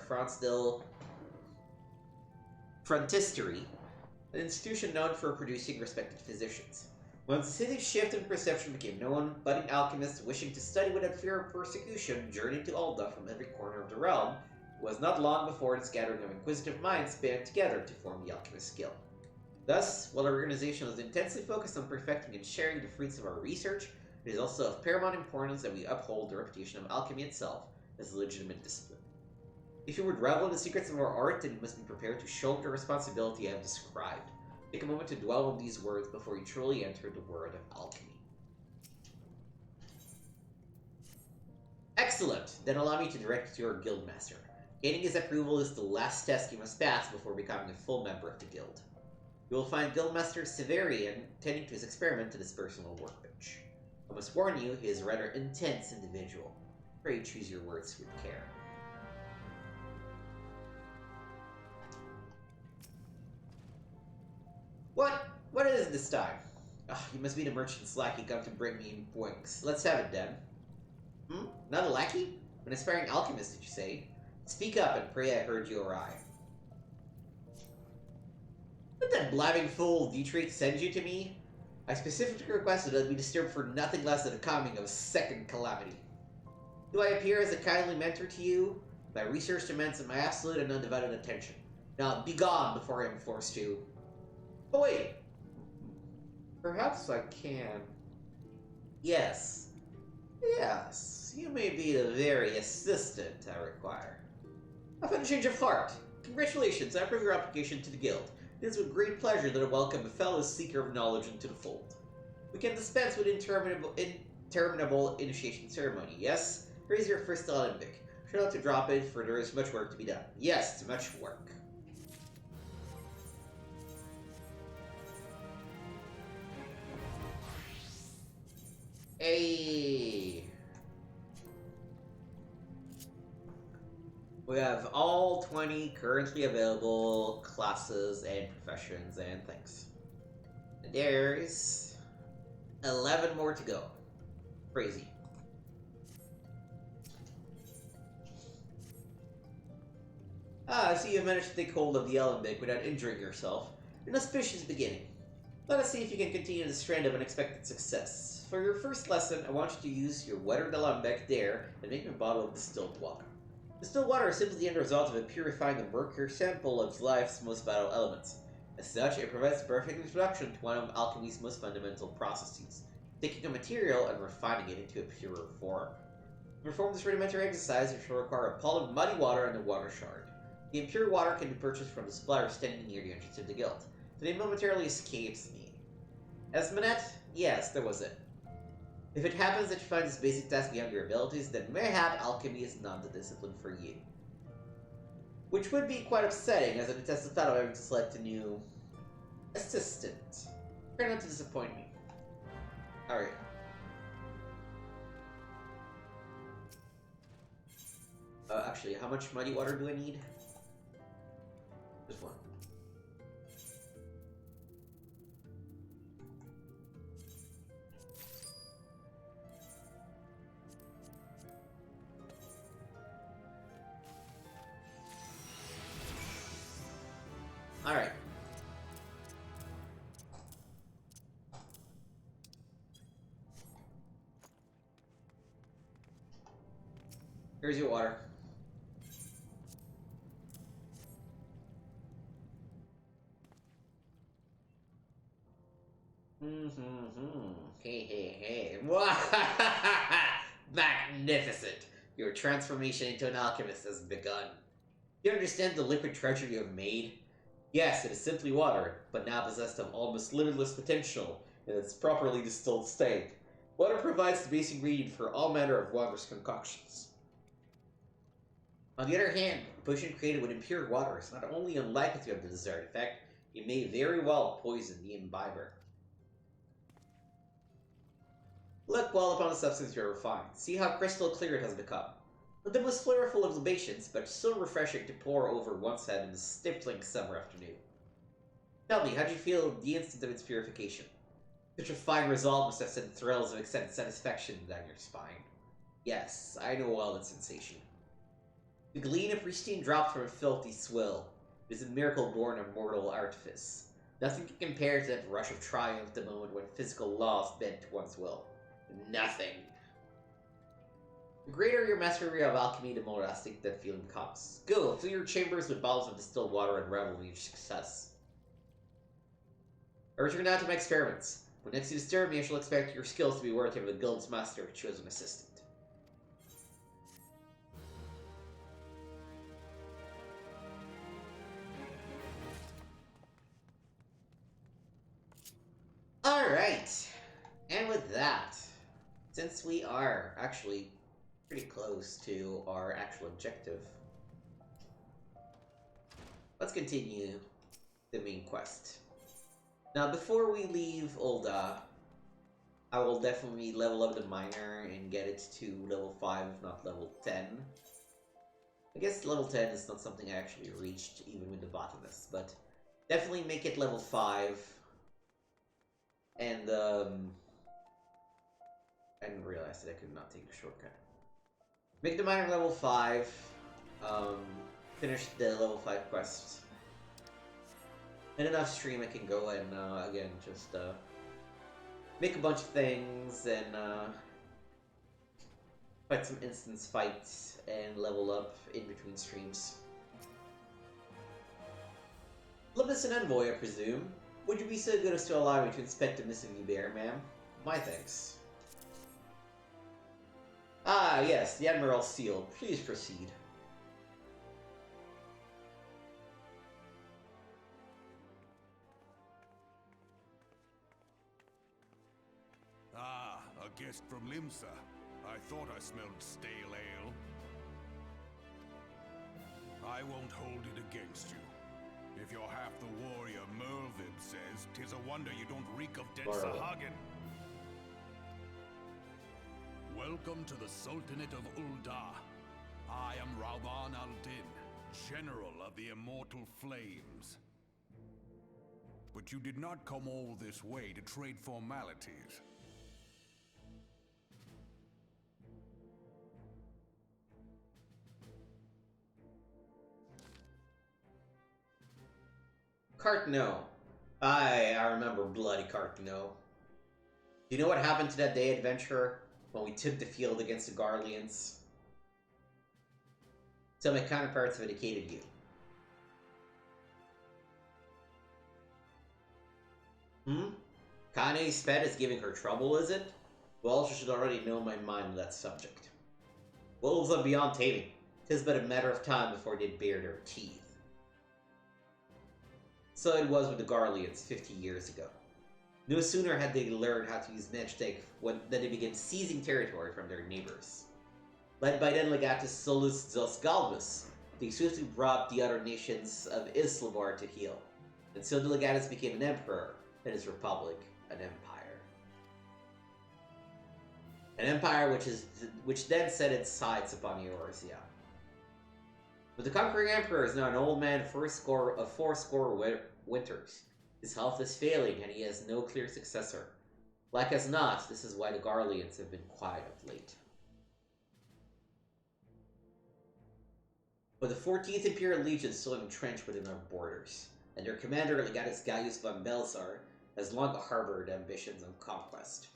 Frontistery, an institution known for producing respected physicians. Once the city's shift in perception became known, budding alchemists wishing to study without fear of persecution journeyed to Ulda from every corner of the realm. It was not long before this gathering of inquisitive minds band together to form the Alchemist Guild. Thus, while our organization is intensely focused on perfecting and sharing the fruits of our research, it is also of paramount importance that we uphold the reputation of alchemy itself as a legitimate discipline. If you would revel in the secrets of our art, then you must be prepared to shoulder the responsibility I have described. Take a moment to dwell on these words before you truly enter the world of alchemy. Excellent! Then allow me to direct you to your guildmaster. Gaining his approval is the last test you must pass before becoming a full member of the guild. You will find Guildmaster Severian tending to his experiment at his personal workbench. I must warn you, he is a rather intense individual. Pray choose your words with care. What is this time? Ugh, you must be the merchant's lackey come to bring me wings. Let's have it then. Hmm? Not a lackey? An aspiring alchemist, did you say? Speak up and pray I heard you arrive. Did that blabbing fool Dietrich send you to me? I specifically requested that I be disturbed for nothing less than the coming of a second calamity. Do I appear as a kindly mentor to you? My research demands my absolute and undivided attention. Now, be gone before I am forced to. Oh, wait. Perhaps I can. Yes. Yes. You may be the very assistant I require. I've had a change of heart. Congratulations, I approve your application to the guild. It is with great pleasure that I welcome a fellow seeker of knowledge into the fold. We can dispense with interminable initiation ceremony, yes? Here is your first Olympic. Try not to drop it, for there is much work to be done. Yes, it's much work. Hey! We have all 20 currently available classes and professions and things. And there's 11 more to go. Crazy. I see you managed to take hold of the alembic without injuring yourself. An auspicious beginning. Let us see if you can continue this trend of unexpected success. For your first lesson, I want you to use your weathered alembic there and make me a bottle of distilled water. Distilled water is simply the end result of it purifying a murkier sample of life's most vital elements. As such, it provides a perfect introduction to one of alchemy's most fundamental processes, taking a material and refining it into a purer form. To perform this rudimentary exercise, you shall require a pot of muddy water and a water shard. The impure water can be purchased from the supplier standing near the entrance of the guild. The name momentarily escapes me. Esmenet? Yes, there was it. If it happens that you find this basic task beyond your abilities, then mayhap alchemy is not the discipline for you. Which would be quite upsetting, as it attests the thought of having to select a new assistant. Try not to disappoint me. Alright. Actually, how much muddy water do I need? Just one. Alright. Here's your water. Hey, hey, hey. Magnificent! Your transformation into an alchemist has begun. Do you understand the liquid treasure you have made? Yes, it is simply water, but now possessed of almost limitless potential in its properly distilled state. Water provides the basic ingredient for all manner of wondrous concoctions. On the other hand, a potion created with impure water is not only unlikely to have the desired effect, it may very well poison the imbiber. Look well upon the substance you have refined. See how crystal clear it has become. Not the most flavorful of libations, but still refreshing to pour over one's head in the stifling summer afternoon. Tell me, how do you feel the instant of its purification? Such a fine result must have sent thrills of extended satisfaction down your spine. Yes, I know all that sensation. To glean a pristine drop from a filthy swill, it is a miracle born of mortal artifice. Nothing can compare to that rush of triumph the moment when physical laws bend to one's will. Nothing. The greater your mastery of alchemy, the more elastic that feeling becomes. Go, fill your chambers with bottles of distilled water and revel in your success. I return now to my experiments. When next you disturb me, I shall expect your skills to be worthy of the guild's master to choose an assistant. Alright. And with that, since we are actually pretty close to our actual objective, let's continue the main quest. Now, before we leave Ul'dah, I will definitely level up the miner and get it to level 5, if not level 10. I guess level 10 is not something I actually reached, even with the botanist, but definitely make it level 5. And, I didn't realize that I could not take a shortcut. Make the miner level 5. Finish the level 5 quest. And enough stream I can go and, again, just, make a bunch of things and, fight some instance fights and level up in between streams. Libus and Envoy, I presume. Would you be so good as to allow me to inspect the missing bear, ma'am? My thanks. Ah, yes, the Admiral's seal. Please proceed. Ah, a guest from Limsa. I thought I smelled stale ale. I won't hold it against you. If you're half the warrior Merlvib says, 'tis a wonder you don't reek of dead Sahagin. Welcome to the Sultanate of Ul'dah. I am Rauban al-Din, General of the Immortal Flames. But you did not come all this way to trade formalities. Cartno. I remember bloody Cartno. Do you know what happened to that day, adventurer, when we took the field against the Garleans? So my counterparts have indicated you. Kane's pet is giving her trouble, is it? Well, she should already know my mind on that subject. Wolves are beyond taming. 'Tis but a matter of time before they bare their teeth. So it was with the Garleans 50 years ago. No sooner had they learned how to use magic than they began seizing territory from their neighbors. Led by then Legatus Solus Zos Galvus, they swiftly brought the other nations of Islabar to heel. And so the Legatus became an emperor, and his republic an empire. An empire which then set its sights upon Eorzea. But the conquering emperor is now an old man of fourscore winters. His health is failing, and he has no clear successor. Like as not, this is why the Garleans have been quiet of late. But the 14th Imperial Legion is still entrenched within our borders, and their commander, Legatus Gaius von Belzar, has long harbored ambitions of conquest.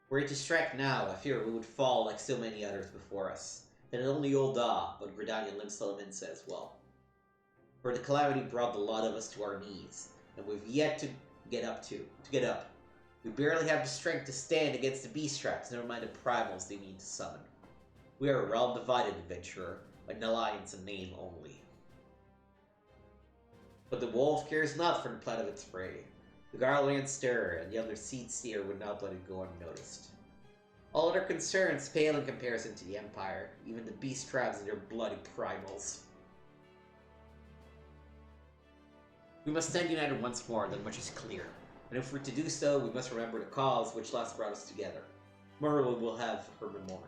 Were it to strike now, I fear we would fall like so many others before us, and not only Ul'dah, but Gridania and Limsa as well. For the calamity brought the lot of us to our knees, and we've yet to get up. We barely have the strength to stand against the beast traps, never mind the primals they need to summon. We are a realm divided, adventurer, an alliance in name only. But the wolf cares not for the plight of its prey. The Garlean stir and the other seed steer would not let it go unnoticed. All other concerns pale in comparison to the Empire, even the beast tribes and their bloody primals. We must stand united once more, then much is clear. And if we're to do so, we must remember the cause which last brought us together. Merlin will have her memorial.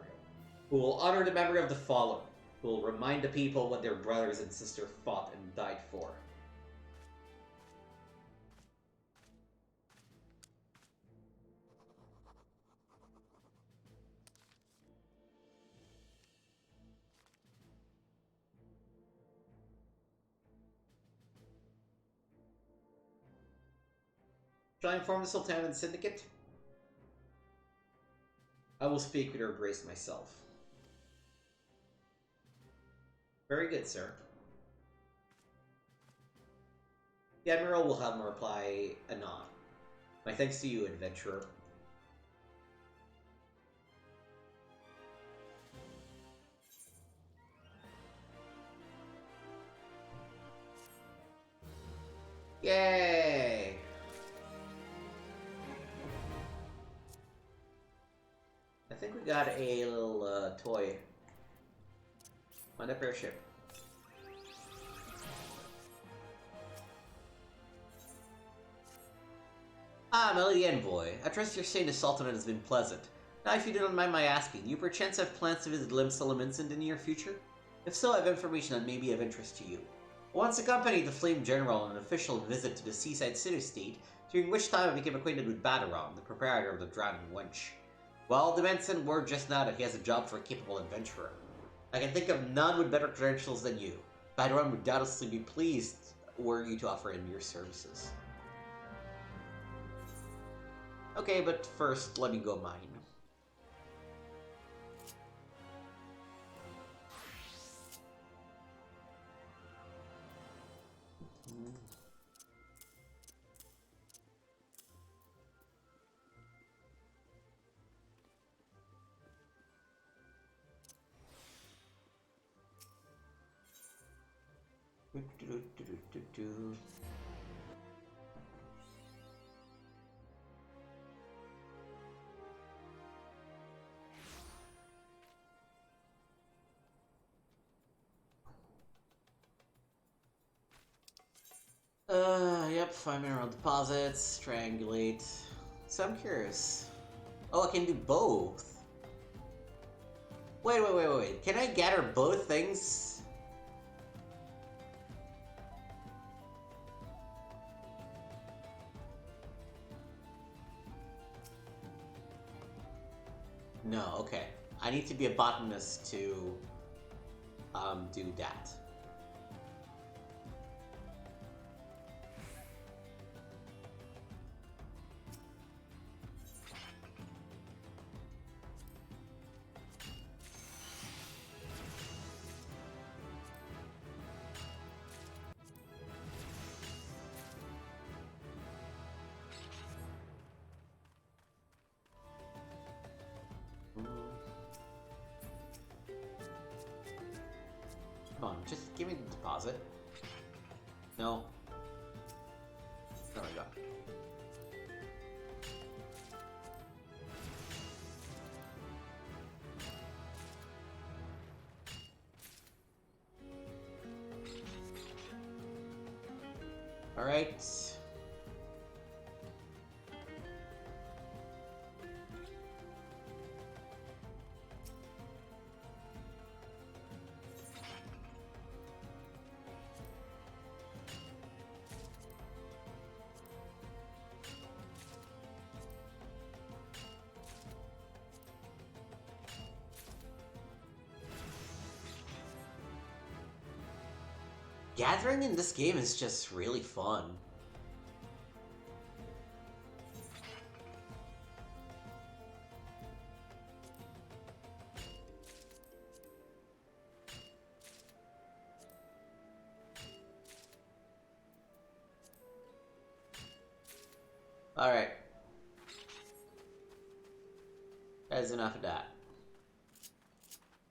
We will honor the memory of the fallen. We will remind the people what their brothers and sisters fought and died for. Shall I inform the Sultan and the Syndicate? I will speak with her grace myself. Very good, sir. The Admiral will have him reply anon. My thanks to you, adventurer. Yay! I think we got a little toy on the airship. Ah, Melody Envoy. I trust your stay in the Sultanate has been pleasant. Now, if you don't mind my asking, do you perchance have plans to visit Limsa in the near future? If so, I have information that may be of interest to you. I once accompanied the Flame General on an official visit to the seaside city-state during which time I became acquainted with Badaron, the proprietor of the Drowning Wench. Well, the man sent word just now that he has a job for a capable adventurer. I can think of none with better credentials than you. Badaron would doubtlessly be pleased were you to offer him your services. Okay, but first, let me go mine. Yep, 5 mineral deposits, triangulate. So I'm curious. Oh, I can do both. Wait. Can I gather both things? No, okay. I need to be a botanist to do that. Come on, just give me the deposit. No. There we go. All right. Gathering in this game is just really fun. Alright. That is enough of that.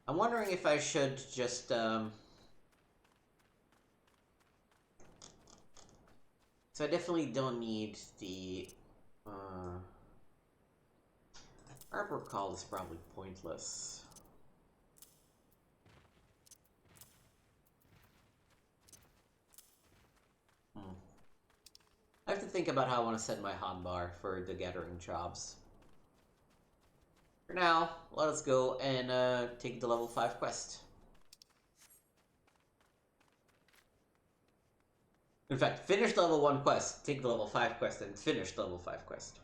I'm wondering if I should just, So I definitely don't need the, Arbor Call is probably pointless. I have to think about how I want to set my hotbar for the gathering jobs. For now, let us go and take the level 5 quest. In fact, finish the level 1 quest, take the level 5 quest, and finish the level 5 quest.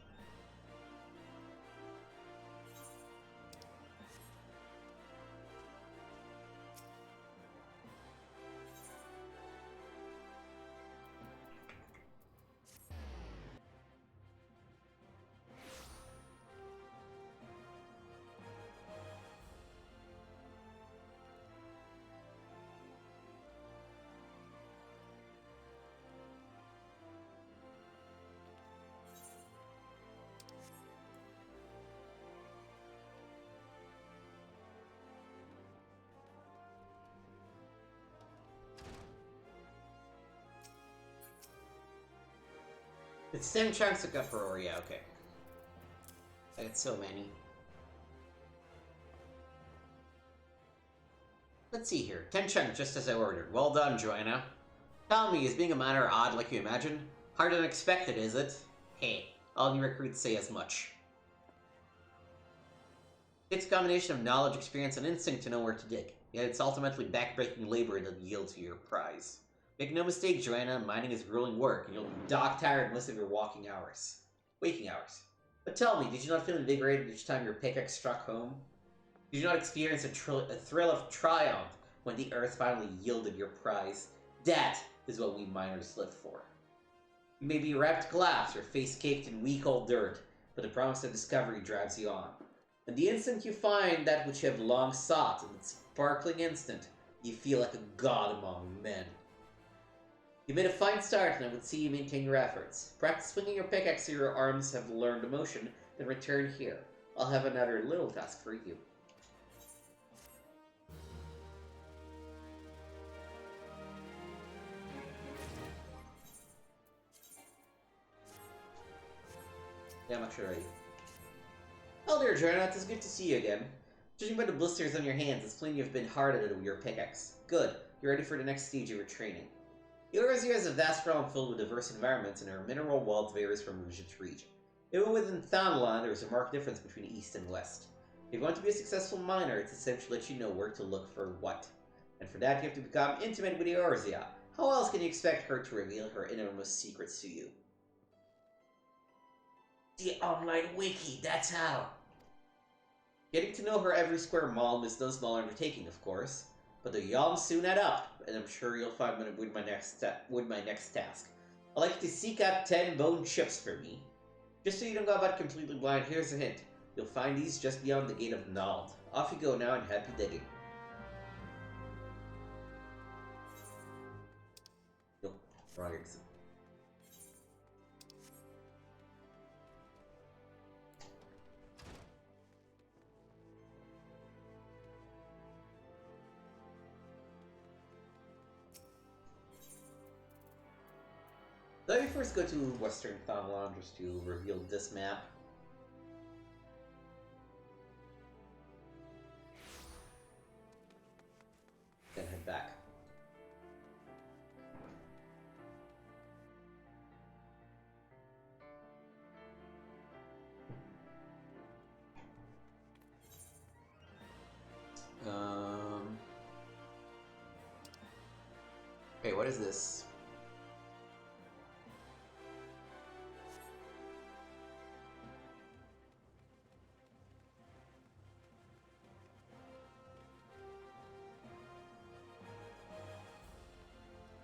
It's 10 chunks of Gufferor, yeah, okay. I got so many. Let's see here. 10 chunks, just as I ordered. Well done, Joanna. Tell me, is being a miner odd like you imagine? Hard and unexpected, is it? Hey, all new recruits say as much. It's a combination of knowledge, experience, and instinct to know where to dig. Yet it's ultimately backbreaking labor that yields you your prize. Make no mistake, Joanna, mining is grueling work, and you'll be dog-tired most of your waking hours. But tell me, did you not feel invigorated each time your pickaxe struck home? Did you not experience a thrill of triumph when the earth finally yielded your prize? That is what we miners live for. You may be wrapped glass, your face caked in weak old dirt, but the promise of discovery drives you on. And the instant you find that which you have long sought, in that sparkling instant, you feel like a god among men. You made a fine start, and I would see you maintain your efforts. Practice swinging your pickaxe so your arms have learned motion, then return here. I'll have another little task for you. Yeah, I'm actually ready. Oh dear, Joanna, it's good to see you again. Judging by the blisters on your hands, it's plain you've been hard at it with your pickaxe. Good, you're ready for the next stage of your training. Eurasia is a vast realm filled with diverse environments, and our mineral wealth varies from region to region. Even within Thanalan, there is a marked difference between East and West. If you want to be a successful miner, it's essential that you know where to look for what. And for that, you have to become intimate with Eurasia. How else can you expect her to reveal her innermost secrets to you? The online wiki, that's how! Getting to know her every square mile is no small undertaking, of course. But the yawns soon add up, and I'm sure you'll find me with my next task. I'd like you to seek out 10 bone chips for me. Just so you don't go about completely blind, here's a hint. You'll find these just beyond the gate of Nald. Off you go now, and happy digging. Nope, wrong exit. Let me first go to Western Thanalan just to reveal this map. Then head back. Okay, what is this?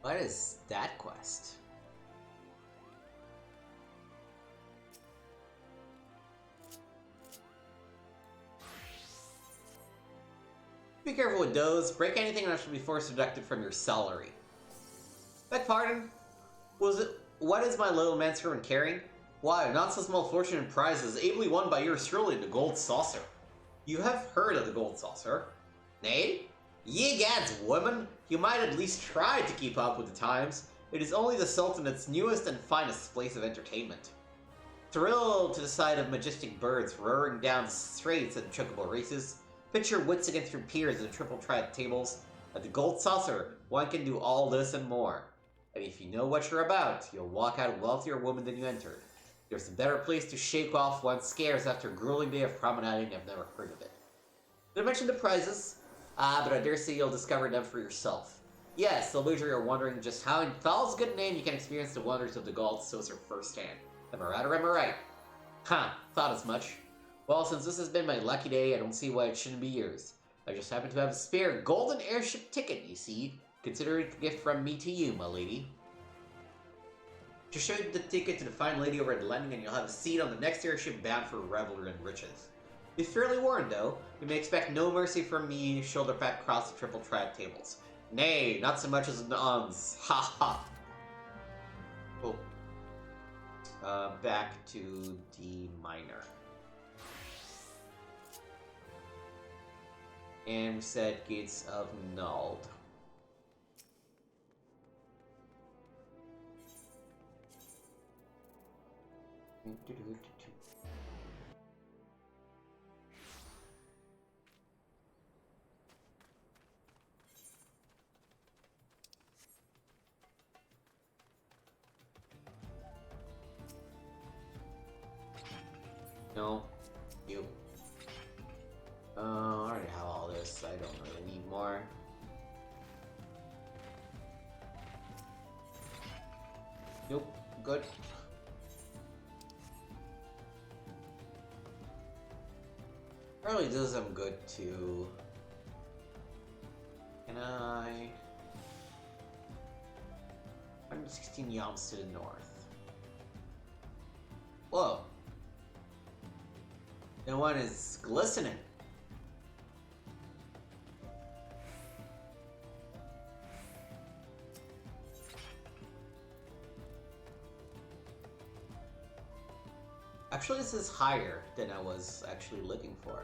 What is that quest? Be careful with those. Break anything and I shall be forced deducted from your salary. Beg pardon? What is my little manservant carrying? Why, not so small fortune and prizes, ably won by yours truly, the gold saucer. You have heard of the gold saucer. Nay? Ye gads, woman! You might at least try to keep up with the times. It is only the Sultanate's newest and finest place of entertainment. Thrilled to the sight of majestic birds roaring down the straits at the chocobo races, pit your wits against your peers at the triple triad tables. At the gold saucer, one can do all this and more. And if you know what you're about, you'll walk out a wealthier woman than you entered. There's a better place to shake off one's scares after a grueling day of promenading. I've never heard of it. Did I mention the prizes? But I dare say you'll discover them for yourself. Yes, the wager you're wondering just how in Thal's good name you can experience the wonders of the gold saucer firsthand. Am I right or am I right? Huh, thought as much. Well, since this has been my lucky day, I don't see why it shouldn't be yours. I just happen to have a spare golden airship ticket, you see. Consider it a gift from me to you, my lady. Just show the ticket to the fine lady over at the landing and you'll have a seat on the next airship bound for revelry and riches. Be fairly warned, though. You may expect no mercy from me, shoulder pat across the triple triad tables. Nay, not so much as an ons. Ha ha! Oh. Back to the miner. And we said Gates of Nald. No, you. I already have all this. I don't really need more. Nope. Good. Probably does them good too. Can I... 116 yams to the north. Whoa. And one is glistening. Actually, this is higher than I was actually looking for.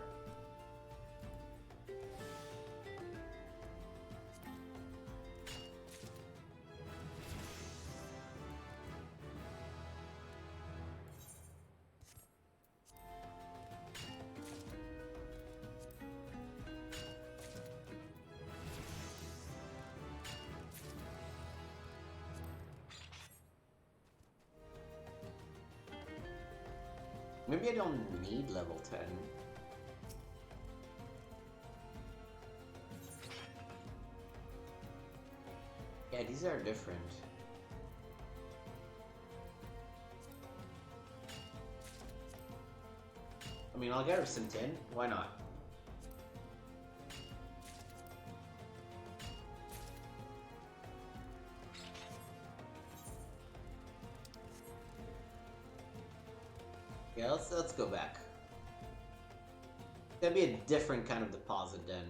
Maybe I don't need level 10. Yeah, these are different. I mean, I'll get her some tin. Why not? Yeah, let's go back. That'd be a different kind of deposit then.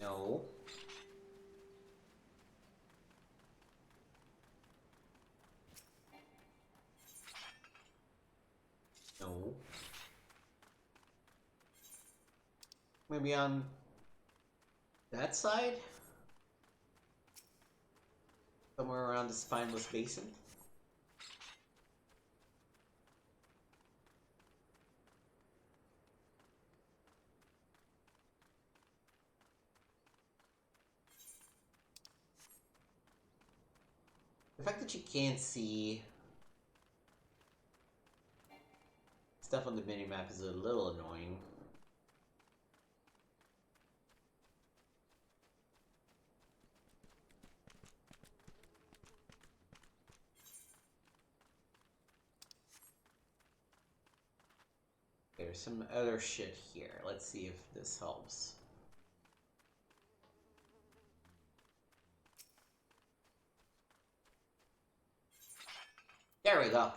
No. No. Maybe on that side? Somewhere around the spineless basin? The fact that you can't see stuff on the minimap is a little annoying. There's some other shit here. Let's see if this helps. There we go.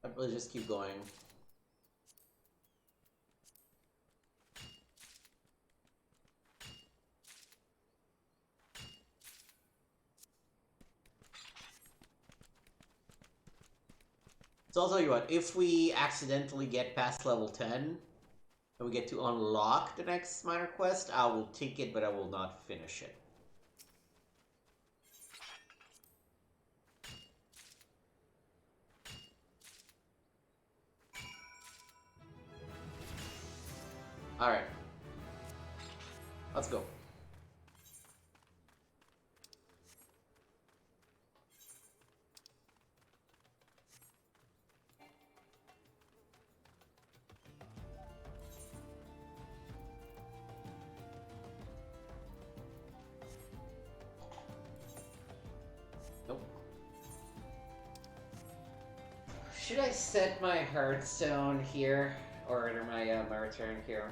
I really just keep going. So I'll tell you what, if we accidentally get past level 10, and we get to unlock the next minor quest, I will take it, but I will not finish it. Alright. Let's go. Nope. Should I set my Hearthstone here? Or enter my return here?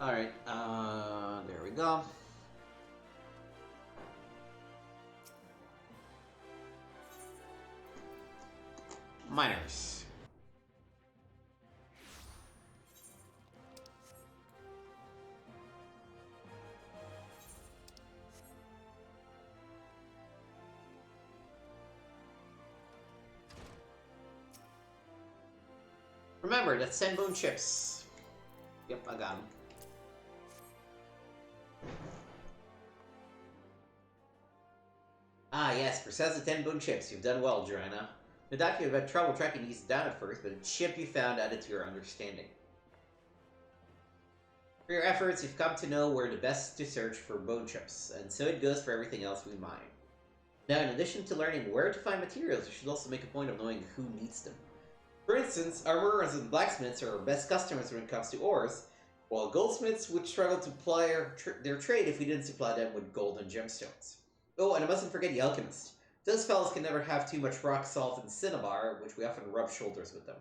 Alright, there we go. Miners. Remember, that's 10 bone chips. Yep, I got them. Ah, yes, precise the 10 bone chips. You've done well, Joanna. No doubt you have had trouble tracking these down at first, but a chip you found added to your understanding. For your efforts, you've come to know where the best to search for bone chips, and so it goes for everything else we mine. Now, in addition to learning where to find materials, you should also make a point of knowing who needs them. For instance, armorers and blacksmiths are our best customers when it comes to ores, while goldsmiths would struggle to ply their trade if we didn't supply them with gold and gemstones. Oh, and I mustn't forget the alchemists. Those fellows can never have too much rock salt and cinnabar, which we often rub shoulders with them.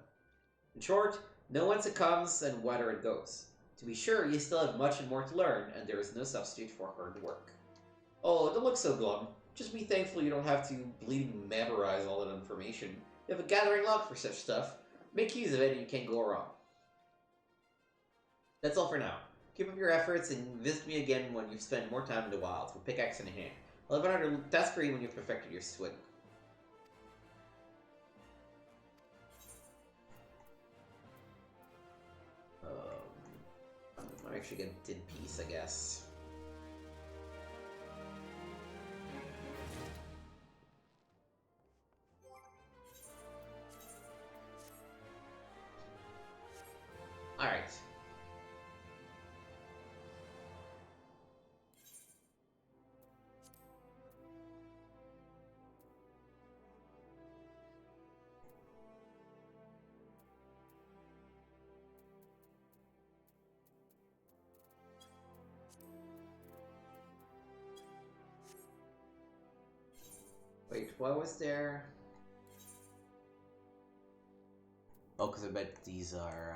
In short, know whence it comes and whither it goes. To be sure, you still have much and more to learn, and there is no substitute for hard work. Oh, don't look so glum. Just be thankful you don't have to bleeding memorize all that information. You have a gathering log for such stuff. Make use of it and you can't go wrong. That's all for now. Keep up your efforts and visit me again when you've spent more time in the wilds, with pickaxe in hand. I'll have another task for you when you've perfected your swing. I'm actually gonna did peace, I guess. Alright. Wait, what was there? Oh, because I bet these are,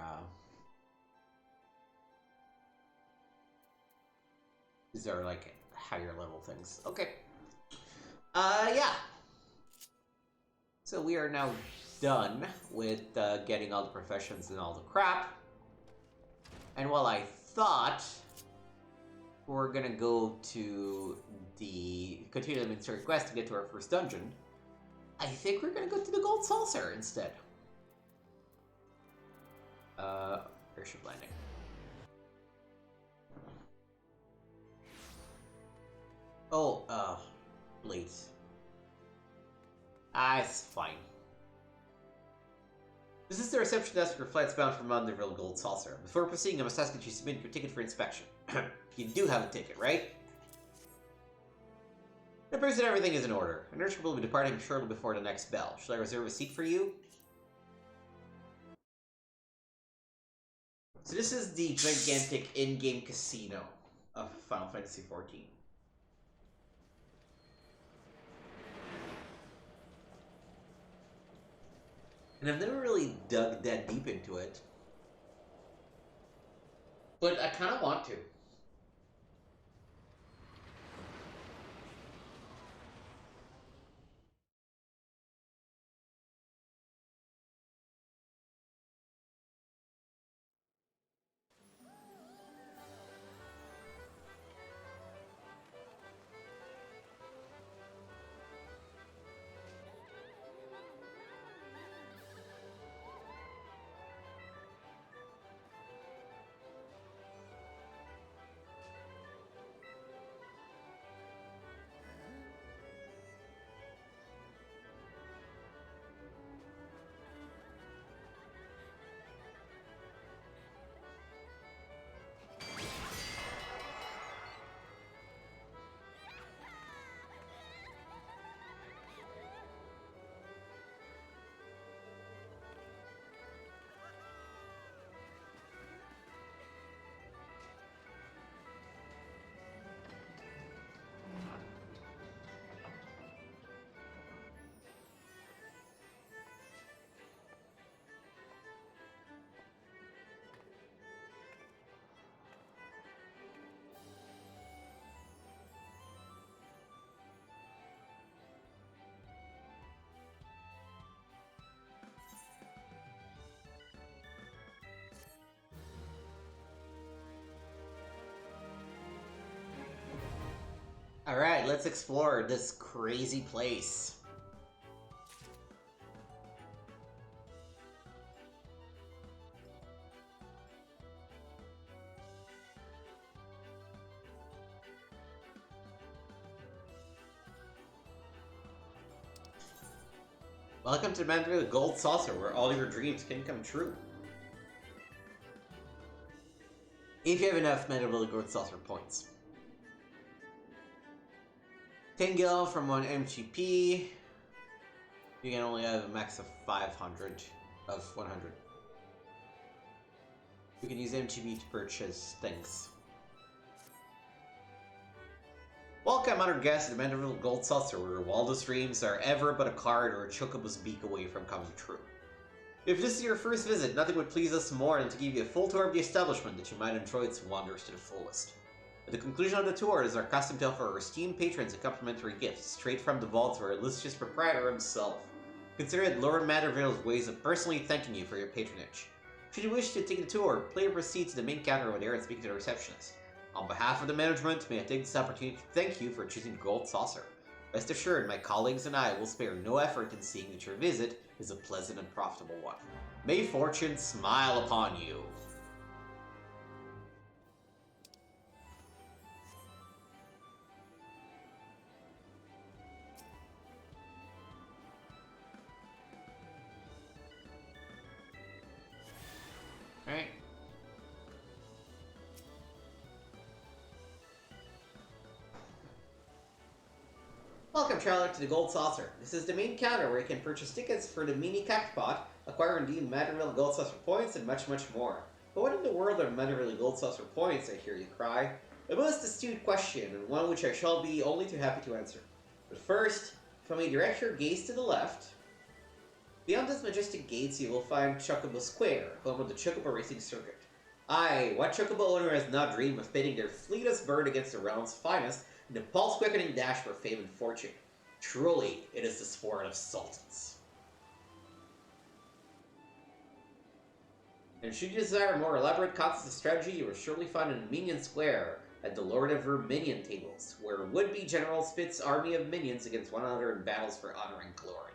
like higher level things. Okay. Yeah. So we are now done with getting all the professions and all the crap. And while I thought we're gonna go to continue the administrative quest to get to our first dungeon, I think we're gonna go to the Gold Saucer instead. Airship landing. Oh, blades. Ah, it's fine. This is the reception desk for flights bound from Underville Gold Saucer. Before proceeding, I must ask that you submit your ticket for inspection. You do have a ticket, right? It appears that everything is in order. An airship will be departing shortly before the next bell. Shall I reserve a seat for you? So this is the gigantic in-game casino of Final Fantasy XIV. And I've never really dug that deep into it. But I kind of want to. Alright, let's explore this crazy place. Welcome to the Gold Saucer, where all your dreams can come true. If you have enough Mandeville Gold Saucer points. 10 gil from 1 MGP. You can only have a max of 500 of 100. You can use MGP to purchase things. Welcome, honored guests, to the Mandeville Gold Saucer, where your wildest dreams are ever but a card or a chocobo's beak away from coming true. If this is your first visit, nothing would please us more than to give you a full tour of the establishment that you might enjoy its wonders to the fullest. At the conclusion of the tour, it is our custom to offer our esteemed patrons a complimentary gift, straight from the vaults of our illustrious proprietor himself. Consider it Lord Mandeville's ways of personally thanking you for your patronage. Should you wish to take the tour, please proceed to the main counter over there and speak to the receptionist. On behalf of the management, may I take this opportunity to thank you for choosing the Gold Saucer. Rest assured, my colleagues and I will spare no effort in seeing that your visit is a pleasant and profitable one. May fortune smile upon you. Alright. Welcome, traveler, to the Gold Saucer. This is the main counter where you can purchase tickets for the mini cactpot, acquire and redeem Mandeville Gold Saucer points, and much, much more. But what in the world are Mandeville Gold Saucer points, I hear you cry? A most astute question, and one which I shall be only too happy to answer. But first, if I may direct your gaze to the left, beyond those majestic gates you will find Chocobo Square, home of the Chocobo Racing Circuit. Aye, what Chocobo owner has not dreamed of pitting their fleetest bird against the realm's finest in a pulse-quickening dash for fame and fortune? Truly, it is the sport of sultans. And should you desire a more elaborate concept of strategy, you will surely find in Minion Square at the Lord of Ver Minion tables, where would-be General spits army of minions against one another in battles for honor and glory.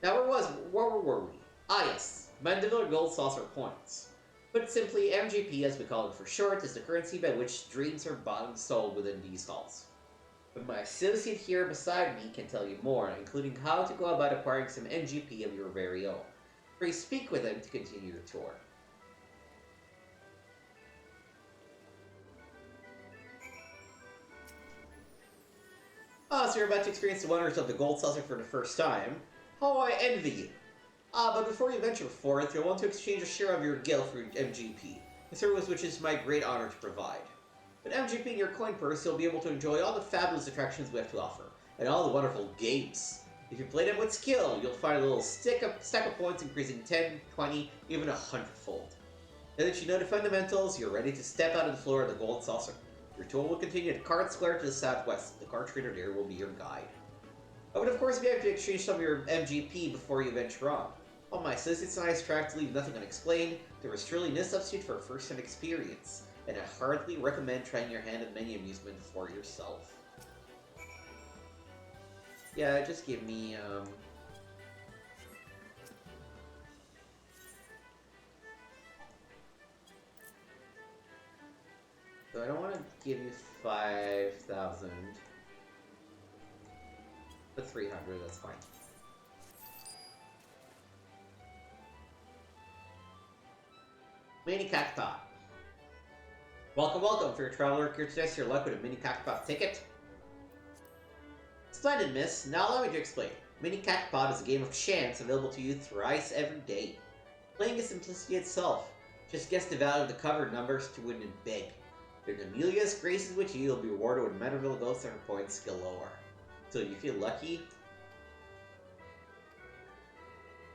Now where were we? Ah yes, Mandeville Gold Saucer points. Put simply, MGP, as we call it for short, is the currency by which dreams are bought and sold within these halls. But my associate here beside me can tell you more, including how to go about acquiring some MGP of your very own. Please speak with him to continue the tour. So you're about to experience the wonders of the Gold Saucer for the first time. How I envy you. But before you venture forth, you'll want to exchange a share of your gil for MGP, a service which is my great honor to provide. With MGP in your coin purse, you'll be able to enjoy all the fabulous attractions we have to offer, and all the wonderful games. If you play them with skill, you'll find a little stack of points increasing 10, 20, even 100-fold. Now that you know the fundamentals, you're ready to step out of the floor of the Gold Saucer. Your tour will continue at Card Square to the southwest. The card trader there will be your guide. I would of course be able to exchange some of your MGP before you venture on. All my associates and I strive to leave nothing unexplained. There is truly no substitute for first-hand experience, and I heartily recommend trying your hand at many amusement for yourself. Yeah, just give me, So I don't want to give you 5,000. But 300, that's fine. Mini Cactpot. Welcome, welcome, fair traveler. Here to test your luck with a Mini Cactpot ticket. Splendid, miss. Now allow me to explain. Mini Cactpot is a game of chance available to you thrice every day. Playing is simplicity itself. Just guess the value of the covered numbers to win in big. If Amelia's graces with you, you'll be rewarded with Mandeville Gold Saucer points galore. So you feel lucky?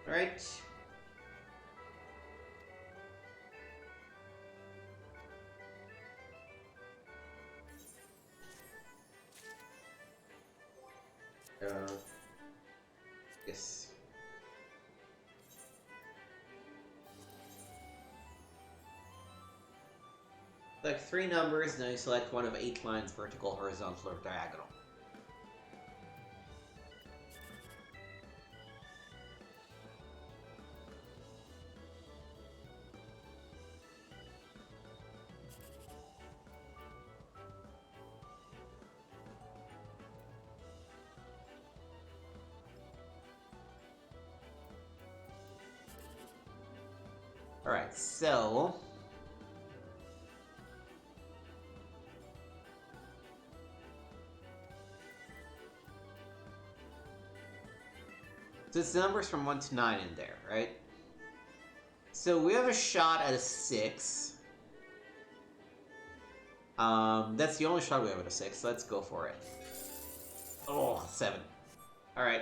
Alright. Yes. Select 3 numbers, now you select one of 8 lines, vertical, horizontal, or diagonal. Alright, so... So it's numbers from 1 to 9 in there, right? So we have a shot at a 6. That's the only shot we have at a 6. Let's go for it. Oh, 7. Alright.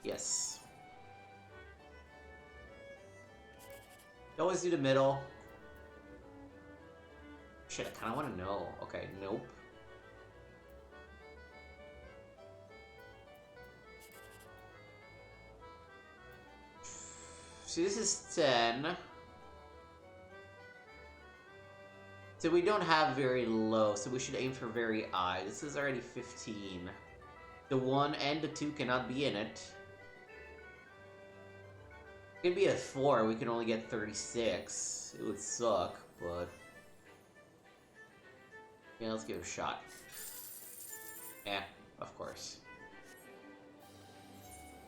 Yes. Always do the middle. Shit, I kind of want to know. Okay, nope. See, this is 10. So we don't have very low, so we should aim for very high. This is already 15. The 1 and the 2 cannot be in it. It could be a 4, we can only get 36. It would suck, but... yeah, let's give it a shot. Yeah, of course.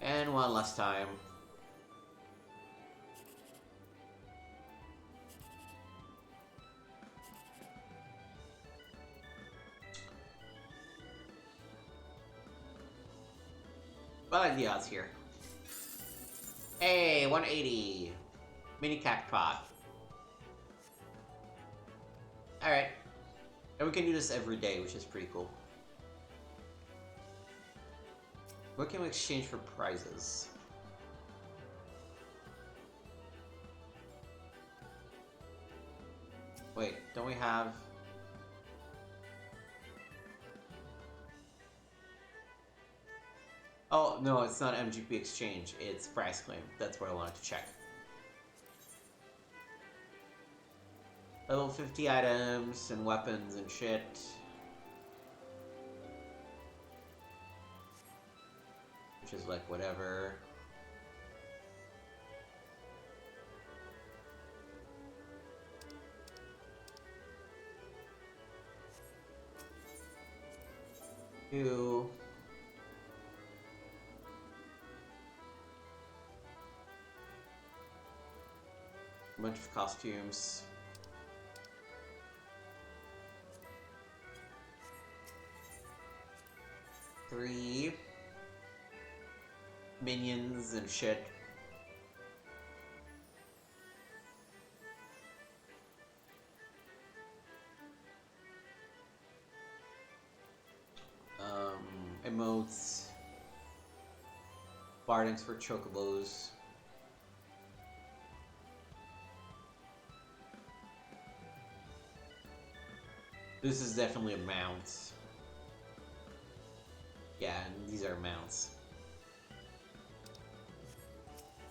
And one last time. I like the odds here. Hey, 180. Mini cactpot. Alright. And we can do this every day, which is pretty cool. What can we exchange for prizes? Wait, don't we have... oh, no, it's not MGP exchange, it's price claim. That's what I wanted to check. Level 50 items and weapons and shit. Which is like whatever. Two. A bunch of costumes. Three. Minions and shit. Emotes. Bardings for chocobos. This is definitely a mount. Yeah, these are mounts.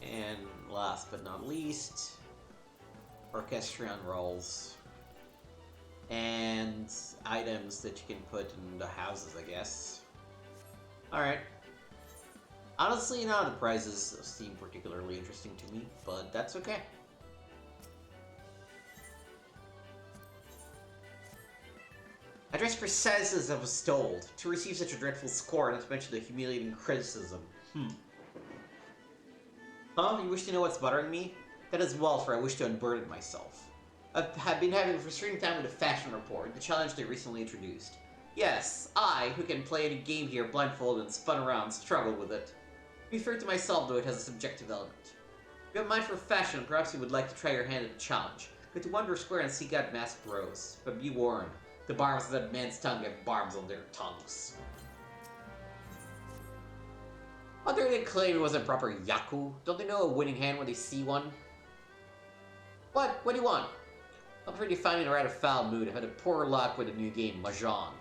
And last but not least, Orchestrion rolls. And items that you can put in the houses, I guess. Alright. Honestly, none of the prizes seem particularly interesting to me, but that's okay. I dressed precisely as I was told, to receive such a dreadful score, not to mention the humiliating criticism. Huh? You wish to know what's bothering me? That is well, for I wish to unburden myself. I have been having a frustrating time with the fashion report, the challenge they recently introduced. Yes, I, who can play any game here blindfolded and spun around, struggle with it. To be fair to myself, though, it has a subjective element. If you have a mind for fashion, perhaps you would like to try your hand at the challenge. Go to Wonder Square and seek out masked bros. But be warned, the barbs of that man's tongue have barbs on their tongues. How dare they claim it was a proper yaku? Don't they know a winning hand when they see one? What? What do you want? I'm pretty finding a rather foul mood. I've had a poor luck with a new game, Mahjong.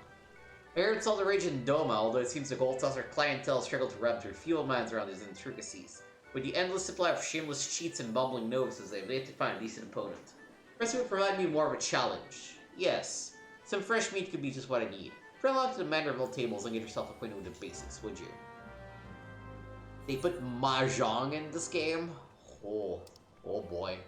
I heard it's all the rage in Doma, although it seems the gold saucer clientele struggle to wrap their few minds around these intricacies. With the endless supply of shameless cheats and bumbling novices, they've yet to find a decent opponent. Perhaps it would provide me more of a challenge. Yes, some fresh meat could be just what I need. Travel out to the Manderville tables and get yourself acquainted with the basics, would you? They put Mahjong in this game? Oh boy.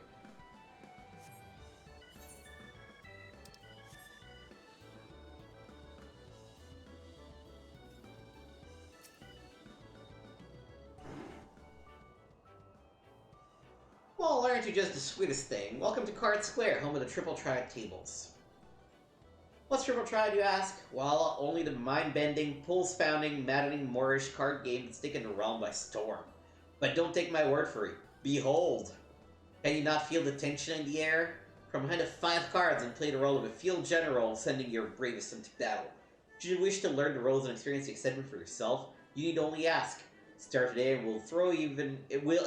aren't you just the sweetest thing? Welcome to Card Square, home of the Triple Triad tables. What's Triple Triad, you ask? Well, only the mind-bending, pulse-pounding, maddening Moorish card game that's taken the realm by storm. But don't take my word for it. Behold! Can you not feel the tension in the air? From behind the 5 cards and play the role of a field general sending your bravest into battle. Should you wish to learn the roles and experience the excitement for yourself, you need only ask. Start today and we'll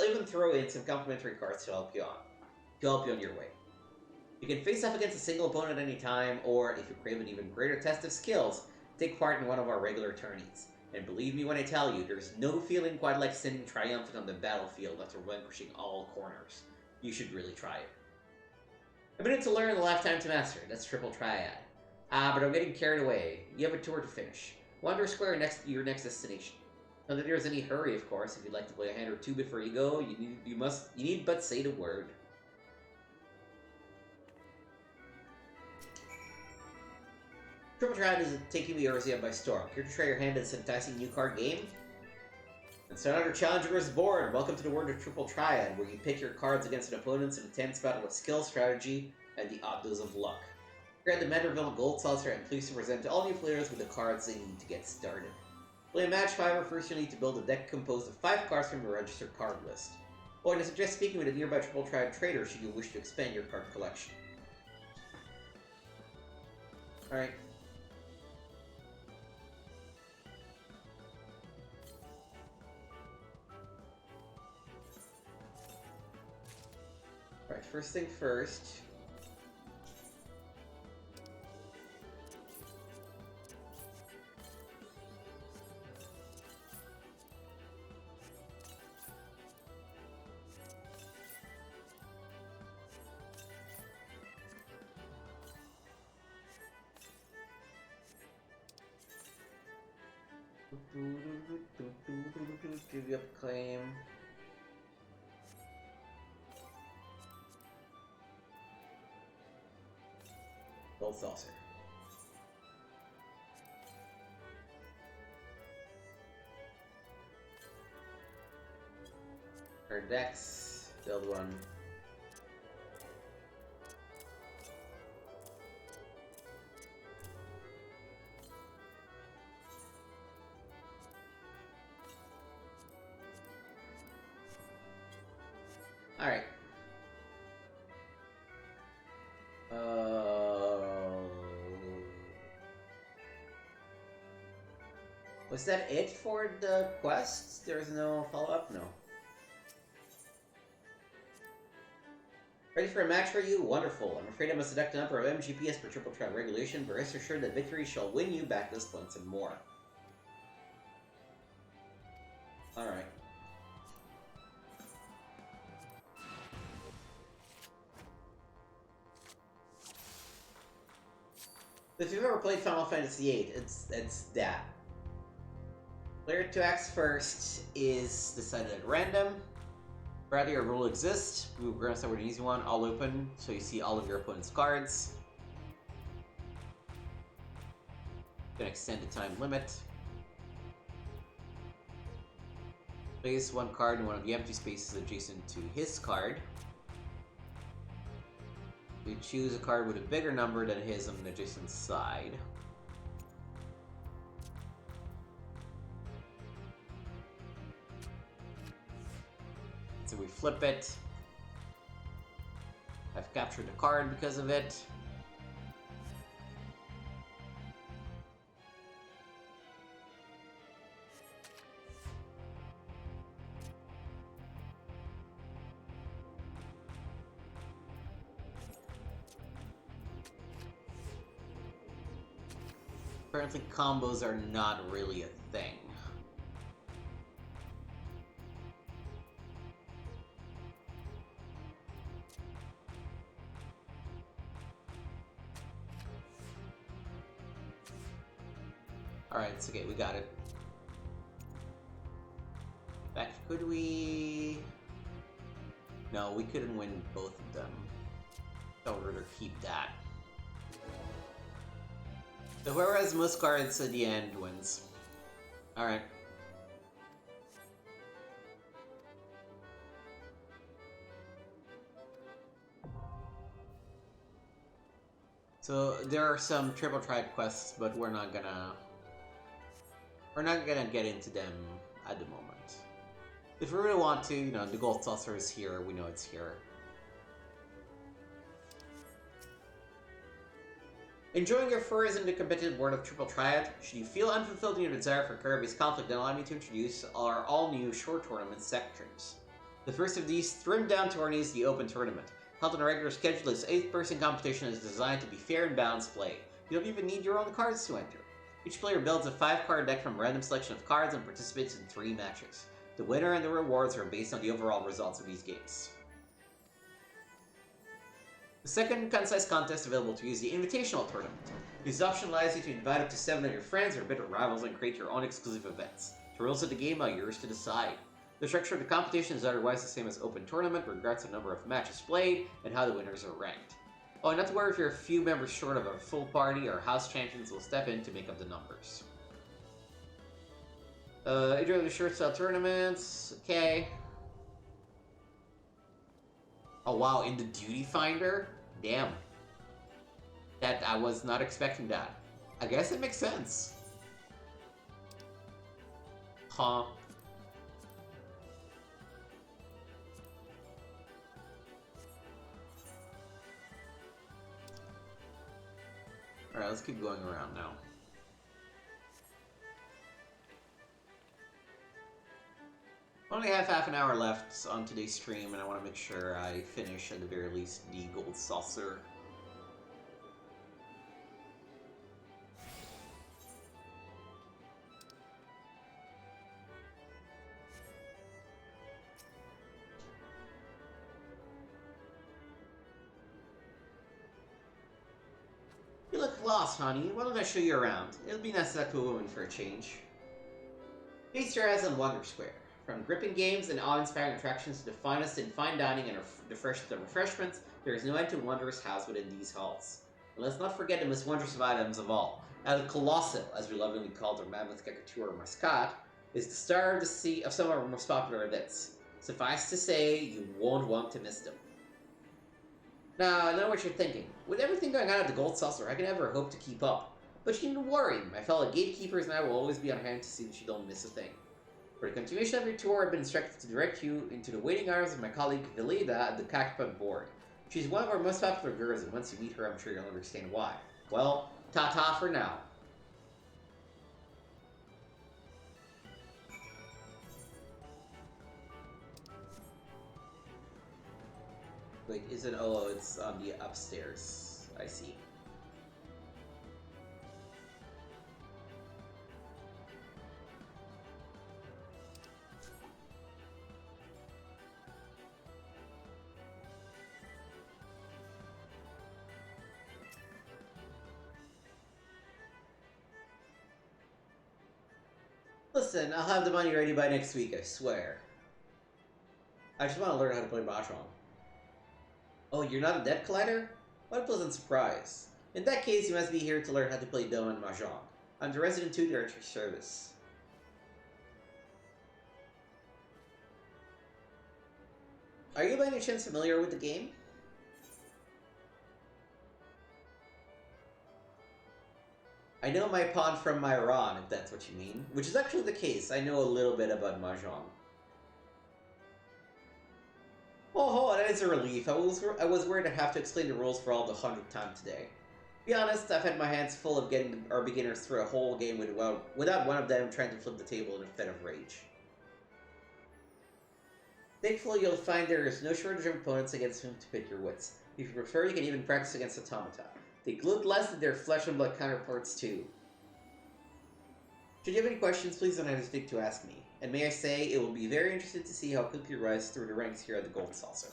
even throw in some complimentary cards to help you on your way. You can face off against a single opponent at any time, or if you crave an even greater test of skills, take part in one of our regular tourneys. And believe me when I tell you, there's no feeling quite like sitting triumphant on the battlefield after vanquishing all corners. You should really try it. A minute to learn, a lifetime to master. That's Triple Triad. But I'm getting carried away. You have a tour to finish. Wander Square your next destination. Not that there's any hurry, of course. If you'd like to play a hand or two before you go, you need but say the word. Triple Triad is taking the Erzia by storm. Here to try your hand at this enticing new card game? And start out your challenger versus board. Welcome to the world of Triple Triad, where you pick your cards against an opponent's in a tense battle with skill, strategy, and the odd dose of luck. Here at the Manderville Gold Saucer, I'm pleased to present all new players with the cards they need to get started. Play a match, however, first you'll need to build a deck composed of 5 cards from your registered card list. Or I suggest speaking with a nearby Triple Triad trader should you wish to expand your card collection. Alright. Alright, first thing first. Give you up claim. Gold Saucer. Our decks, build one. Alright. Was that it for the quests? There's no follow-up? No. Ready for a match for you? Wonderful. I'm afraid I must deduct a number of MGPS per Triple Triad regulation, but rest assured that victory shall win you backlist points and more. Alright. If you've ever played Final Fantasy VIII, it's that. Player 2 acts first is decided at random. Rather, a rule exists. We're going to start with an easy one. All open, so you see all of your opponent's cards. Gonna extend the time limit. Place one card in one of the empty spaces adjacent to his card. We choose a card with a bigger number than his on the adjacent side. So we flip it. I've captured the card because of it. Apparently combos are not really a thing. Alright, it's okay, we got it. In fact, could we... No, we couldn't win both of them. I would rather keep that. So whoever has most cards at the end wins. Alright. So there are some triple triad quests, but we're not gonna get into them at the moment. If we really want to, the gold saucer is here. We know it's here. Enjoying your furs in the competitive world of Triple Triad? Should you feel unfulfilled in your desire for career based conflict, then allow me to introduce our all-new short tournament sections. The first of these, Trimmed Down Tourney, is the Open Tournament. Held on a regular schedule, this 8-person competition is designed to be fair and balanced play. You don't even need your own cards to enter. Each player builds a 5-card deck from a random selection of cards and participates in 3 matches. The winner and the rewards are based on the overall results of these games. The second concise contest available to you is the Invitational Tournament. This option allows you to invite up to 7 of your friends or bitter rivals and create your own exclusive events. The rules of the game are yours to decide. The structure of the competition is otherwise the same as Open Tournament, regardless of the number of matches played and how the winners are ranked. Oh, and not to worry if you're a few members short of a full party, or house champions will step in to make up the numbers. Enjoy the short style tournaments, okay. Oh wow, in the Duty Finder? Damn. That, I was not expecting that. I guess it makes sense. Huh. Alright, let's keep going around now. Only have half an hour left on today's stream, and I want to make sure I finish, at the very least, the gold saucer. You look lost, honey. Why don't I show you around? It'll be nice to talk to a woman for a change. Feast your eyes on Wonder Square. From gripping games and awe-inspiring attractions to the finest in fine dining and the freshest of refreshments, there is no end to wondrous house within these halls. And let's not forget the most wondrous of items of all. Now, the Colossal, as we lovingly called our mammoth caricature mascot, is the star of the sea of some of our most popular events. Suffice to say, you won't want to miss them. Now, I know what you're thinking. With everything going on at the Gold Saucer, I can never hope to keep up. But you needn't worry. My fellow gatekeepers and I will always be on hand to see that you don't miss a thing. For the continuation of your tour, I've been instructed to direct you into the waiting arms of my colleague Veleda at the Cockpit board. She's one of our most popular girls, and once you meet her, I'm sure you'll understand why. Well, ta-ta for now. Wait, is it? Oh, it's on the upstairs. I see. Listen, I'll have the money ready by next week, I swear. I just want to learn how to play Mahjong. Oh, you're not a debt collector? What a pleasant surprise. In that case, you must be here to learn how to play Dome and Mahjong. I'm the resident tutor at your service. Are you by any chance familiar with the game? I know my pawn from my Ron, if that's what you mean. Which is actually the case. I know a little bit about Mahjong. Oh, that is a relief. I was worried I'd have to explain the rules for all the 100th time today. To be honest, I've had my hands full of getting our beginners through a whole game without one of them trying to flip the table in a fit of rage. Thankfully, you'll find there is no shortage of opponents against whom to pit your wits. If you prefer, you can even practice against automata. They gloat less than their flesh and blood counterparts too. Should you have any questions, please don't hesitate to ask me. And may I say, it will be very interesting to see how quickly you rise through the ranks here at the Gold Saucer.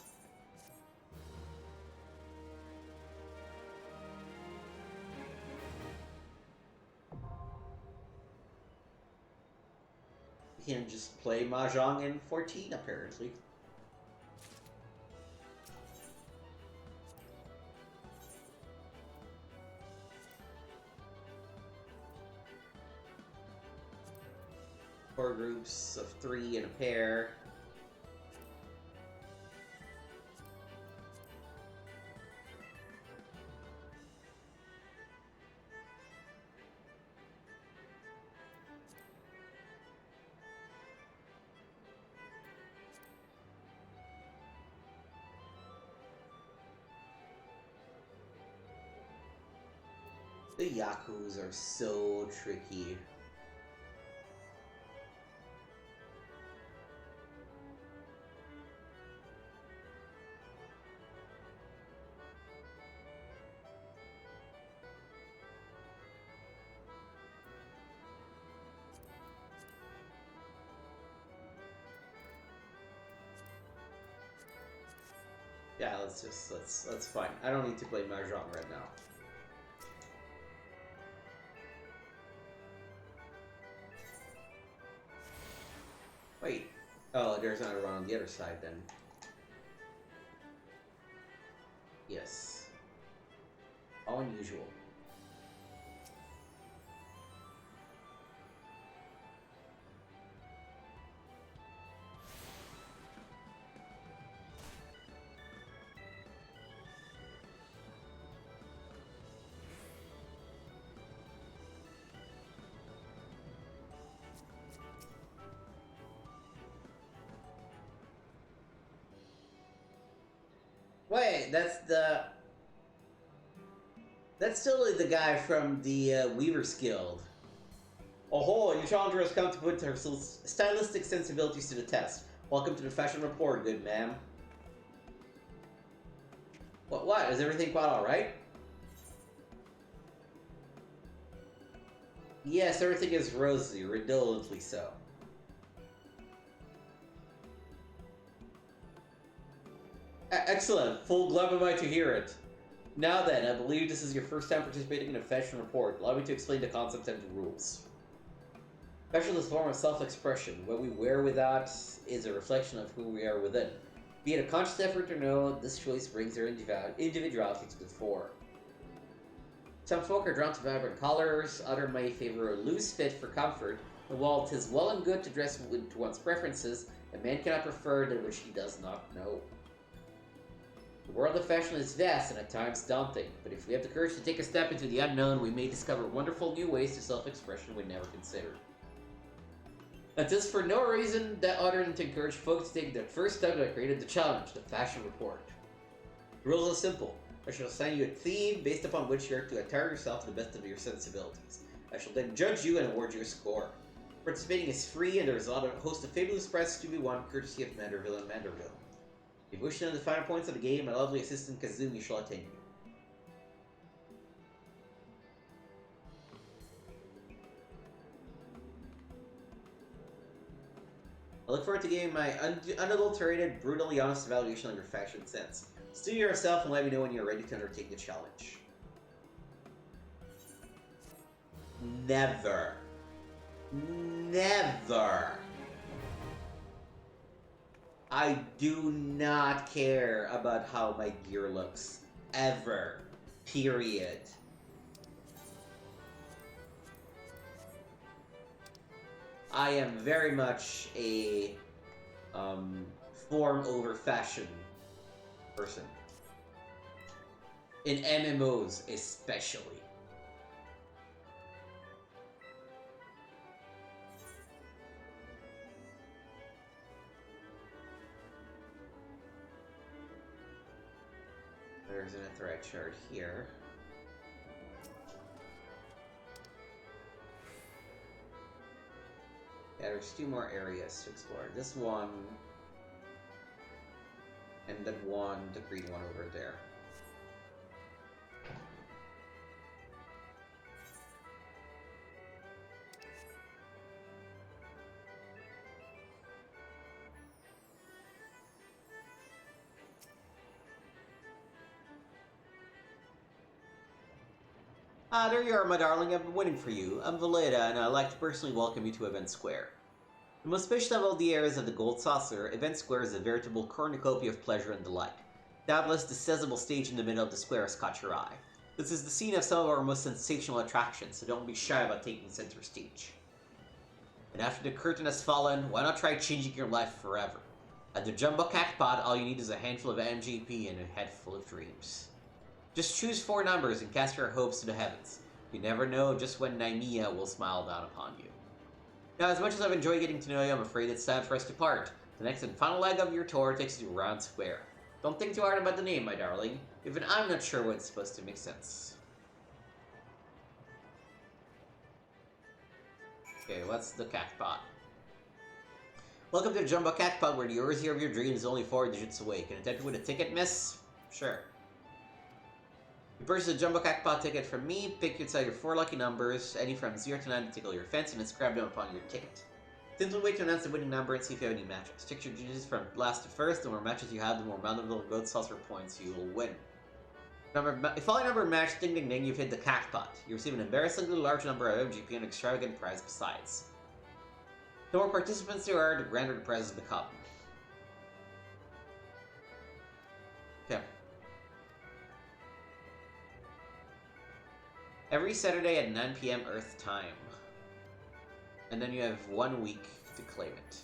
You can just play Mahjong in 14, apparently. Four groups of 3 in a pair. The Yakus are so tricky. Yeah, let's fine. I don't need to play Mahjong right now. Wait. Oh, there's another one on the other side then. Yes. How unusual. Wait, that's still the guy from the Weavers Guild. Oh, your challenger has come to put her stylistic sensibilities to the test. Welcome to the fashion report, good ma'am. What? Is everything quite alright? Yes, everything is rosy, redolently so. Excellent. Full glad am I to hear it. Now then, I believe this is your first time participating in a fashion report. Allow me to explain the concept and the rules. Fashion is a form of self-expression. What we wear without is a reflection of who we are within. Be it a conscious effort or no, this choice brings their individuality to the fore. Some folk are drawn to vibrant colors, others may favor a loose fit for comfort, and while it is well and good to dress to one's preferences, a man cannot prefer that which he does not know. The world of fashion is vast and at times daunting, but if we have the courage to take a step into the unknown, we may discover wonderful new ways to self-expression we never considered. And this for no reason that other than to encourage folks to take the first step that created the challenge, the fashion report. The rules are simple. I shall assign you a theme based upon which you are to attire yourself to the best of your sensibilities. I shall then judge you and award you a score. Participating is free and there is a host of fabulous prizes to be won courtesy of Manderville and Manderville. If you wish to know the final points of the game, my lovely assistant Kazumi shall attend you. I look forward to giving my unadulterated, brutally honest evaluation on your fashion sense. Study yourself and let me know when you're ready to undertake the challenge. Never. Never. I do not care about how my gear looks. Ever. Period. I am very much a form over fashion person. In MMOs especially. There's an Aetheryte shard here. Yeah, there's two more areas to explore. This one, and then one, the green one over there. Ah, there you are, my darling. I've been waiting for you. I'm Valeda, and I'd like to personally welcome you to Event Square. The most special of all the areas of the Gold Saucer, Event Square is a veritable cornucopia of pleasure and delight. Doubtless, the sizable stage in the middle of the square has caught your eye. This is the scene of some of our most sensational attractions, so don't be shy about taking center stage. And after the curtain has fallen, why not try changing your life forever? At the Jumbo Jackpot, all you need is a handful of MGP and a head full of dreams. Just choose 4 numbers and cast your hopes to the heavens. You never know just when Naimia will smile down upon you. Now, as much as I've enjoyed getting to know you, I'm afraid it's time for us to part. The next and final leg of your tour takes you to Round Square. Don't think too hard about the name, my darling. Even I'm not sure when it's supposed to make sense. Okay, what's the Cactpot? Welcome to the Jumbo Cactpot, where the Overseer of your dreams is only 4 digits away. Can attempt it with a ticket, miss? Sure. You purchase a Jumbo Cactpot ticket from me, pick inside your 4 lucky numbers, any from 0 to 9 to tickle your fancy, and inscribe them upon your ticket. Simply wait to announce the winning number and see if you have any matches. Check your digits from last to first. The more matches you have, the more bountiful gold saucer points you will win. If all your number match, ding ding ding, you've hit the Cactpot. You receive an embarrassingly large number of MGP and an extravagant prize besides. The more participants there are, the grander the prizes become. Okay. Every Saturday at 9 PM Earth time. And then you have 1 week to claim it.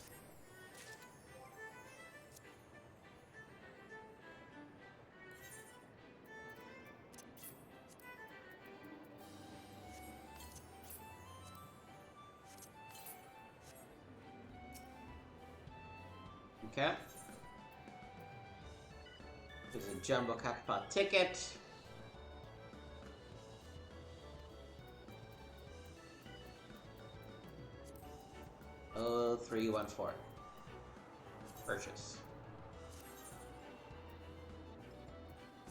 Okay. There's a Jumbo Cactpot ticket. Oh, 314. Purchase.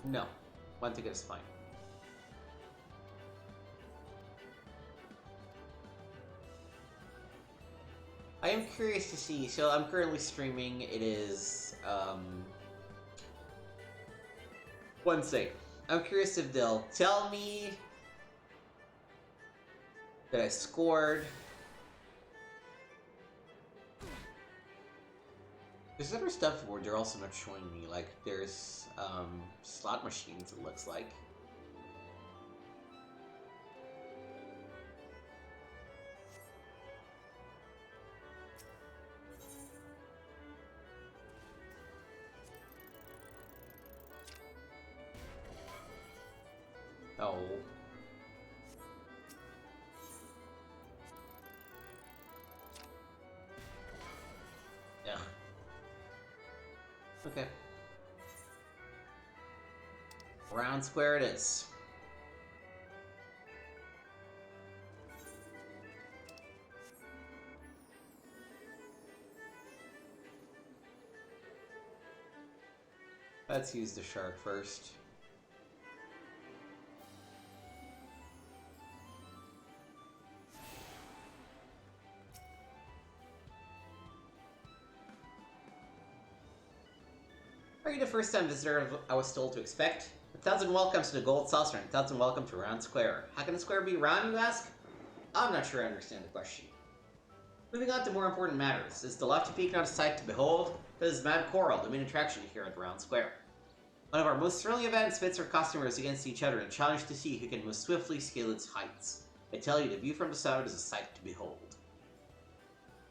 No. 1 ticket is fine. I am curious to see, so I'm currently streaming, it is, Wednesday. I'm curious if they'll tell me that I scored. There's other stuff where they're also not showing me, like there's, slot machines, it looks like. Oh. Yeah. Okay. Round square it is. Let's use the shark first. Are you the first time visitor I was told to expect? 1,000 welcomes to the Gold Saucer and 1,000 welcome to Round Square. How can a square be round, you ask? I'm not sure I understand the question. Moving on to more important matters. Is the lofty peak not a sight to behold? That is Mad Coral, the main attraction here at Round Square. One of our most thrilling events pits our customers against each other and challenge to see who can most swiftly scale its heights. I tell you, the view from the summit is a sight to behold.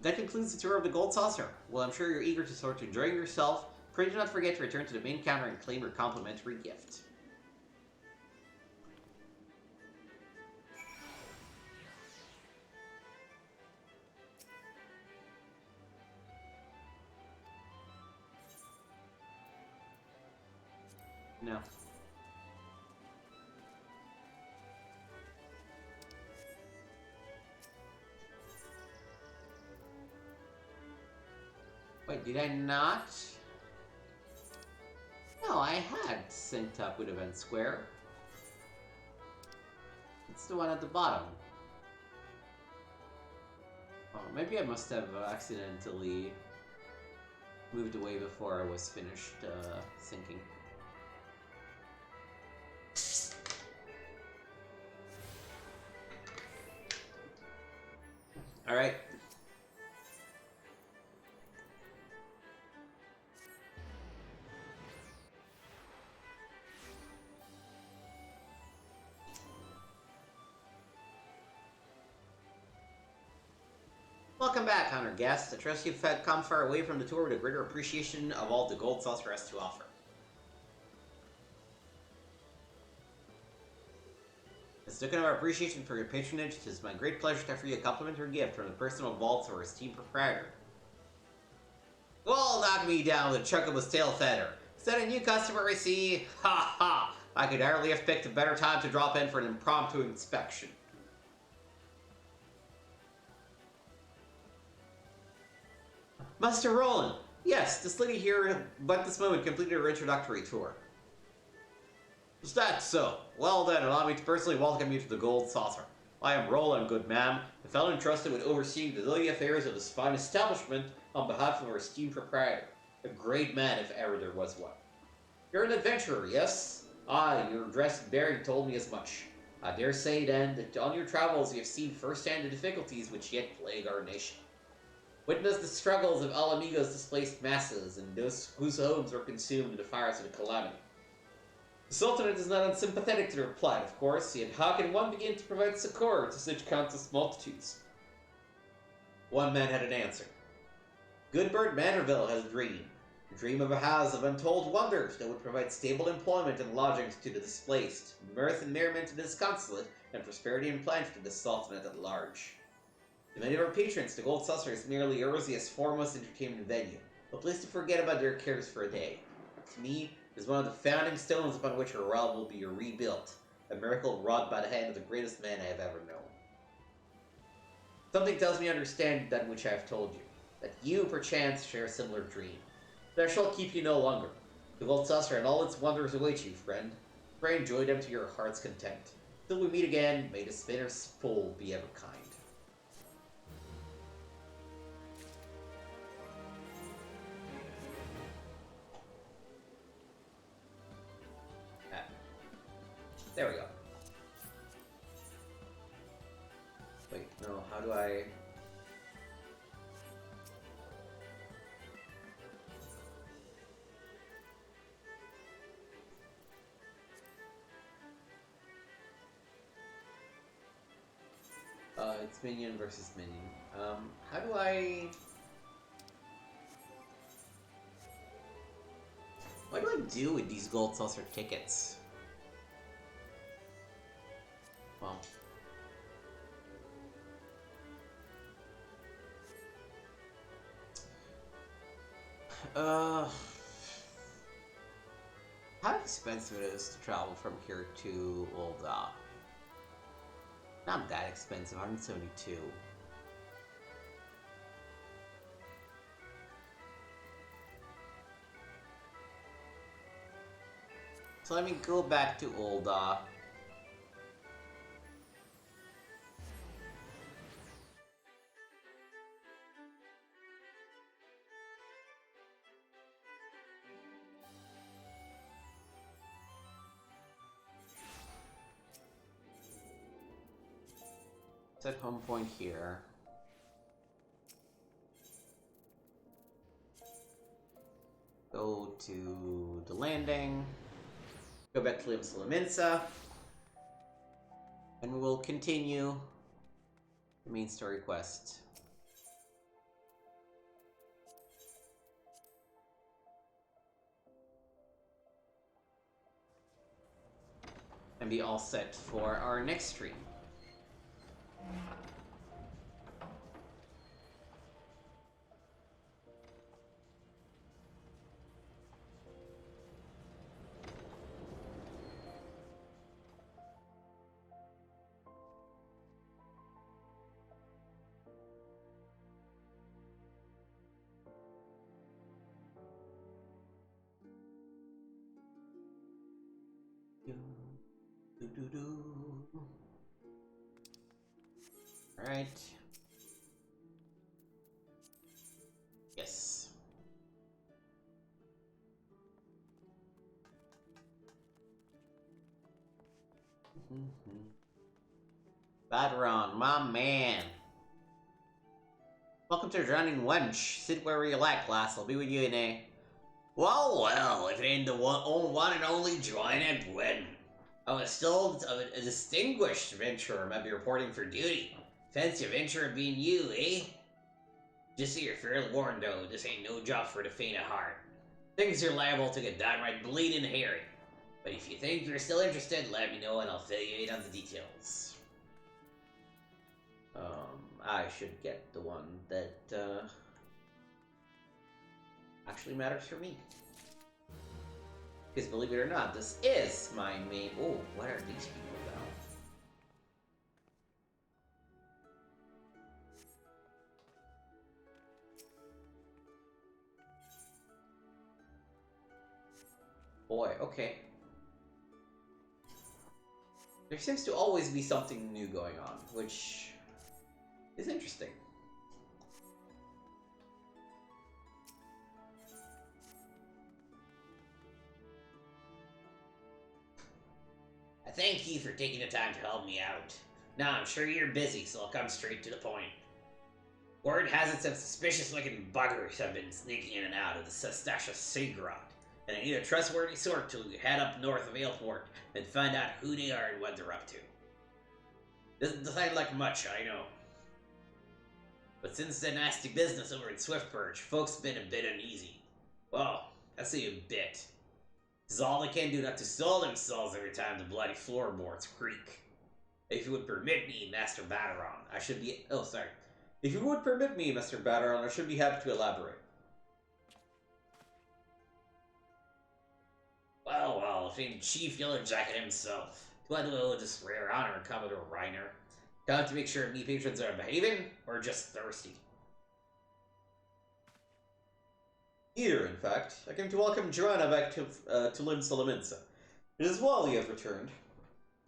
That concludes the tour of the Gold Saucer. Well, I'm sure you're eager to start enjoying yourself. Pray do not forget to return to the main counter and claim your complimentary gift. No. Wait, did I not? No, I had synced up with Event Square. It's the one at the bottom. Oh, maybe I must have accidentally moved away before I was finished syncing. Alright. Welcome back, Hunter guests. I trust you've come far away from the tour with a greater appreciation of all the Gold Saucer has to offer. As a token of our appreciation for your patronage, it is my great pleasure to offer you a complimentary gift from the personal vaults of our esteemed proprietor. Well, knock me down with a Chuckable's tail feather. Is that a new customer I see? Ha ha! I could hardly have picked a better time to drop in for an impromptu inspection. Master Roland! Yes, this lady here, but this moment completed her introductory tour. Is that so? Well then, allow me to personally welcome you to the Gold Saucer. I am Roland, good ma'am, the fellow entrusted with overseeing the daily affairs of this fine establishment on behalf of our esteemed proprietor. A great man, if ever there was one. You're an adventurer, yes? Aye, your dress and bearing told me as much. I dare say, then, that on your travels you have seen firsthand the difficulties which yet plague our nation. Witness the struggles of Alamigo's displaced masses and those whose homes were consumed in the fires of the calamity. The Sultanate is not unsympathetic to their plight, of course, yet how can one begin to provide succor to such countless multitudes? One man had an answer. Goodbert Manderville has a dream of a house of untold wonders that would provide stable employment and lodgings to the displaced, mirth and merriment to the disconsolate, and prosperity and plenty to the Sultanate at large. To many of our patrons, the Gold Saucer is merely Erusia's foremost entertainment venue, a place to forget about their cares for a day. To me, it is one of the founding stones upon which our realm will be rebuilt, a miracle wrought by the hand of the greatest man I have ever known. Something tells me I understand that which I have told you, that you, perchance, share a similar dream. But I shall keep you no longer. The Gold Saucer and all its wonders await you, friend. Pray enjoy them to your heart's content. Till we meet again, may the spinner's full be ever kind. There we go. Wait, no, how do I... it's minion versus minion. How do I... What do I do with these Gold Saucer tickets? Well... How expensive it is to travel from here to Ul'dah? Not that expensive, 172. So let me go back to Ul'dah. Set home point here. Go to the landing. Go back to Limsa, and we will continue the main story quest. And be all set for our next stream. Alright. Yes. Badron, my man. Welcome to Drowning Wench. Sit where you like, lass. I'll be with you in a... Well, if it ain't the one and only Joanna Gwen. I was told a distinguished adventurer might be reporting for duty. Fancy adventurer being you, eh? Just so you're fairly warned, though, this ain't no job for the faint of heart. Things are liable to get downright bleeding hairy. But if you think you're still interested, let me know and I'll fill you in on the details. I should get the one that, actually matters for me. Because believe it or not, this is my main... Oh, what are these people about? Boy, okay. There seems to always be something new going on, which is interesting. I thank you for taking the time to help me out. Now, I'm sure you're busy, so I'll come straight to the point. Word has it some suspicious-looking buggers have been sneaking in and out of the Sestasha Seagrot, and I need a trustworthy sort to head up north of Ailport and find out who they are and what they're up to. Doesn't sound like much, I know. But since the nasty business over in Swiftpurge, folks been a bit uneasy. Well, I say a bit. This is all they can do not to stall themselves every time the bloody floorboards creak. If you would permit me, Master Batteron, I should be... Oh, sorry. If you would permit me, Mr. Batteron, I should be happy to elaborate. Well, if ain't Chief Yellowjacket himself, do I owe this rare honor, Commodore Reiner? Come to make sure me patrons are behaving, or just thirsty? Either, in fact. I came to welcome Joanna back to Lim Salaminsa. It is well you have returned.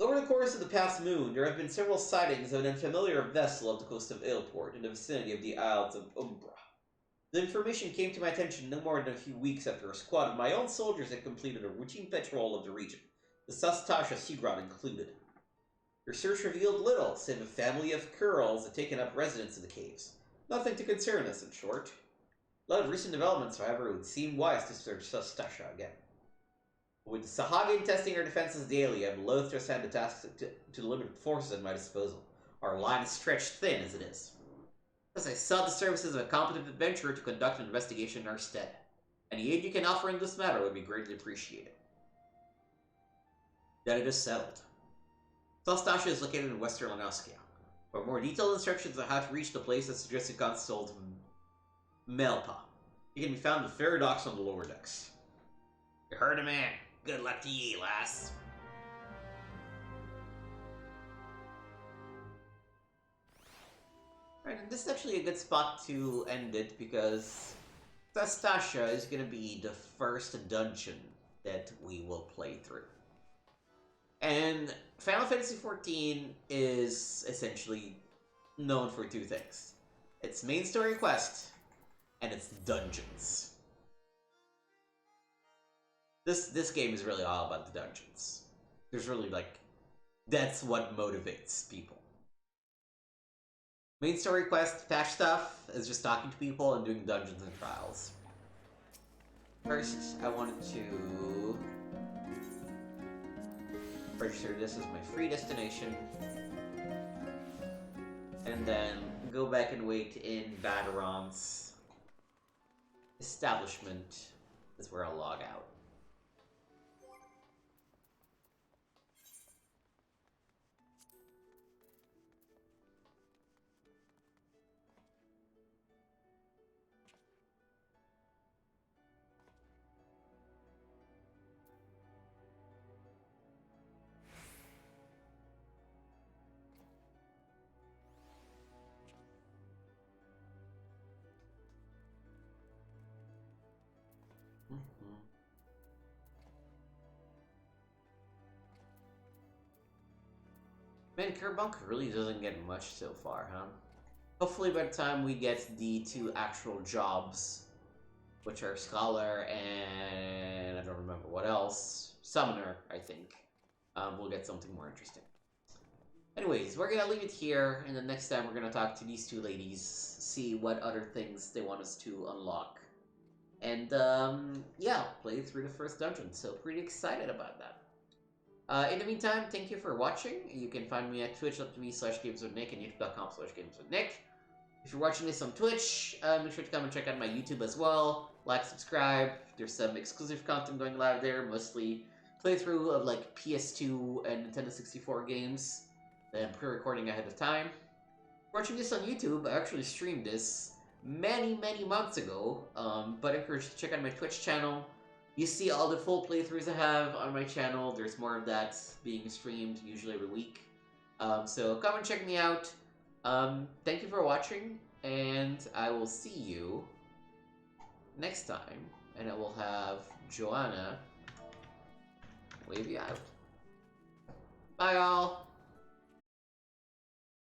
Over the course of the past moon, there have been several sightings of an unfamiliar vessel off the coast of Ailport in the vicinity of the Isles of Umbra. The information came to my attention no more than a few weeks after a squad of my own soldiers had completed a routine patrol of the region, the Sestasha Seagrot included. Their search revealed little, save a family of Kurls had taken up residence in the caves. Nothing to concern us, in short. A lot of recent developments, however, would seem wise to search Sestasha again. With the Sahagin testing our defenses daily, I'm loath to assign the task to the limited forces at my disposal. Our line is stretched thin as it is. Thus, I sought the services of a competent adventurer to conduct an investigation in our stead. Any aid you can offer in this matter would be greatly appreciated. Then it is settled. Sestasha is located in western Lanoskia. For more detailed instructions on how to reach the place, I suggest you consult Melpa. He can be found in the ferry docks on the lower decks. You heard a man. Good luck to ye, lass. Right, and this is actually a good spot to end it because Sestasha is going to be the first dungeon that we will play through. And Final Fantasy XIV is essentially known for two things. Its main story quest and its dungeons. This game is really all about the dungeons. There's really, that's what motivates people. Main story quest, patch stuff, is just talking to people and doing dungeons and trials. First, I wanted to register this as my free destination. And then go back and wait in Batteron's establishment is where I'll log out. Man, Carbuncle really doesn't get much so far, huh? Hopefully by the time we get the two actual jobs, which are Scholar and I don't remember what else, Summoner, I think, we'll get something more interesting. Anyways, we're gonna leave it here, and the next time we're gonna talk to these two ladies, see what other things they want us to unlock. And, yeah, play through the first dungeon, so pretty excited about that. In the meantime, thank you for watching. You can find me at twitch.tv/gameswithnick and youtube.com/gameswithnick. If you're watching this on Twitch, make sure to come and check out my YouTube as well. Like, subscribe. There's some exclusive content going live there, mostly playthrough of like PS2 and Nintendo 64 games that I'm pre-recording ahead of time. Watching this on YouTube, I actually streamed this many months ago, but I encourage you to check out my Twitch channel. You see all the full playthroughs I have on my channel. There's more of that being streamed, usually every week. So come and check me out. Thank you for watching, and I will see you next time. And I will have Joanna Leave you out. Bye, all.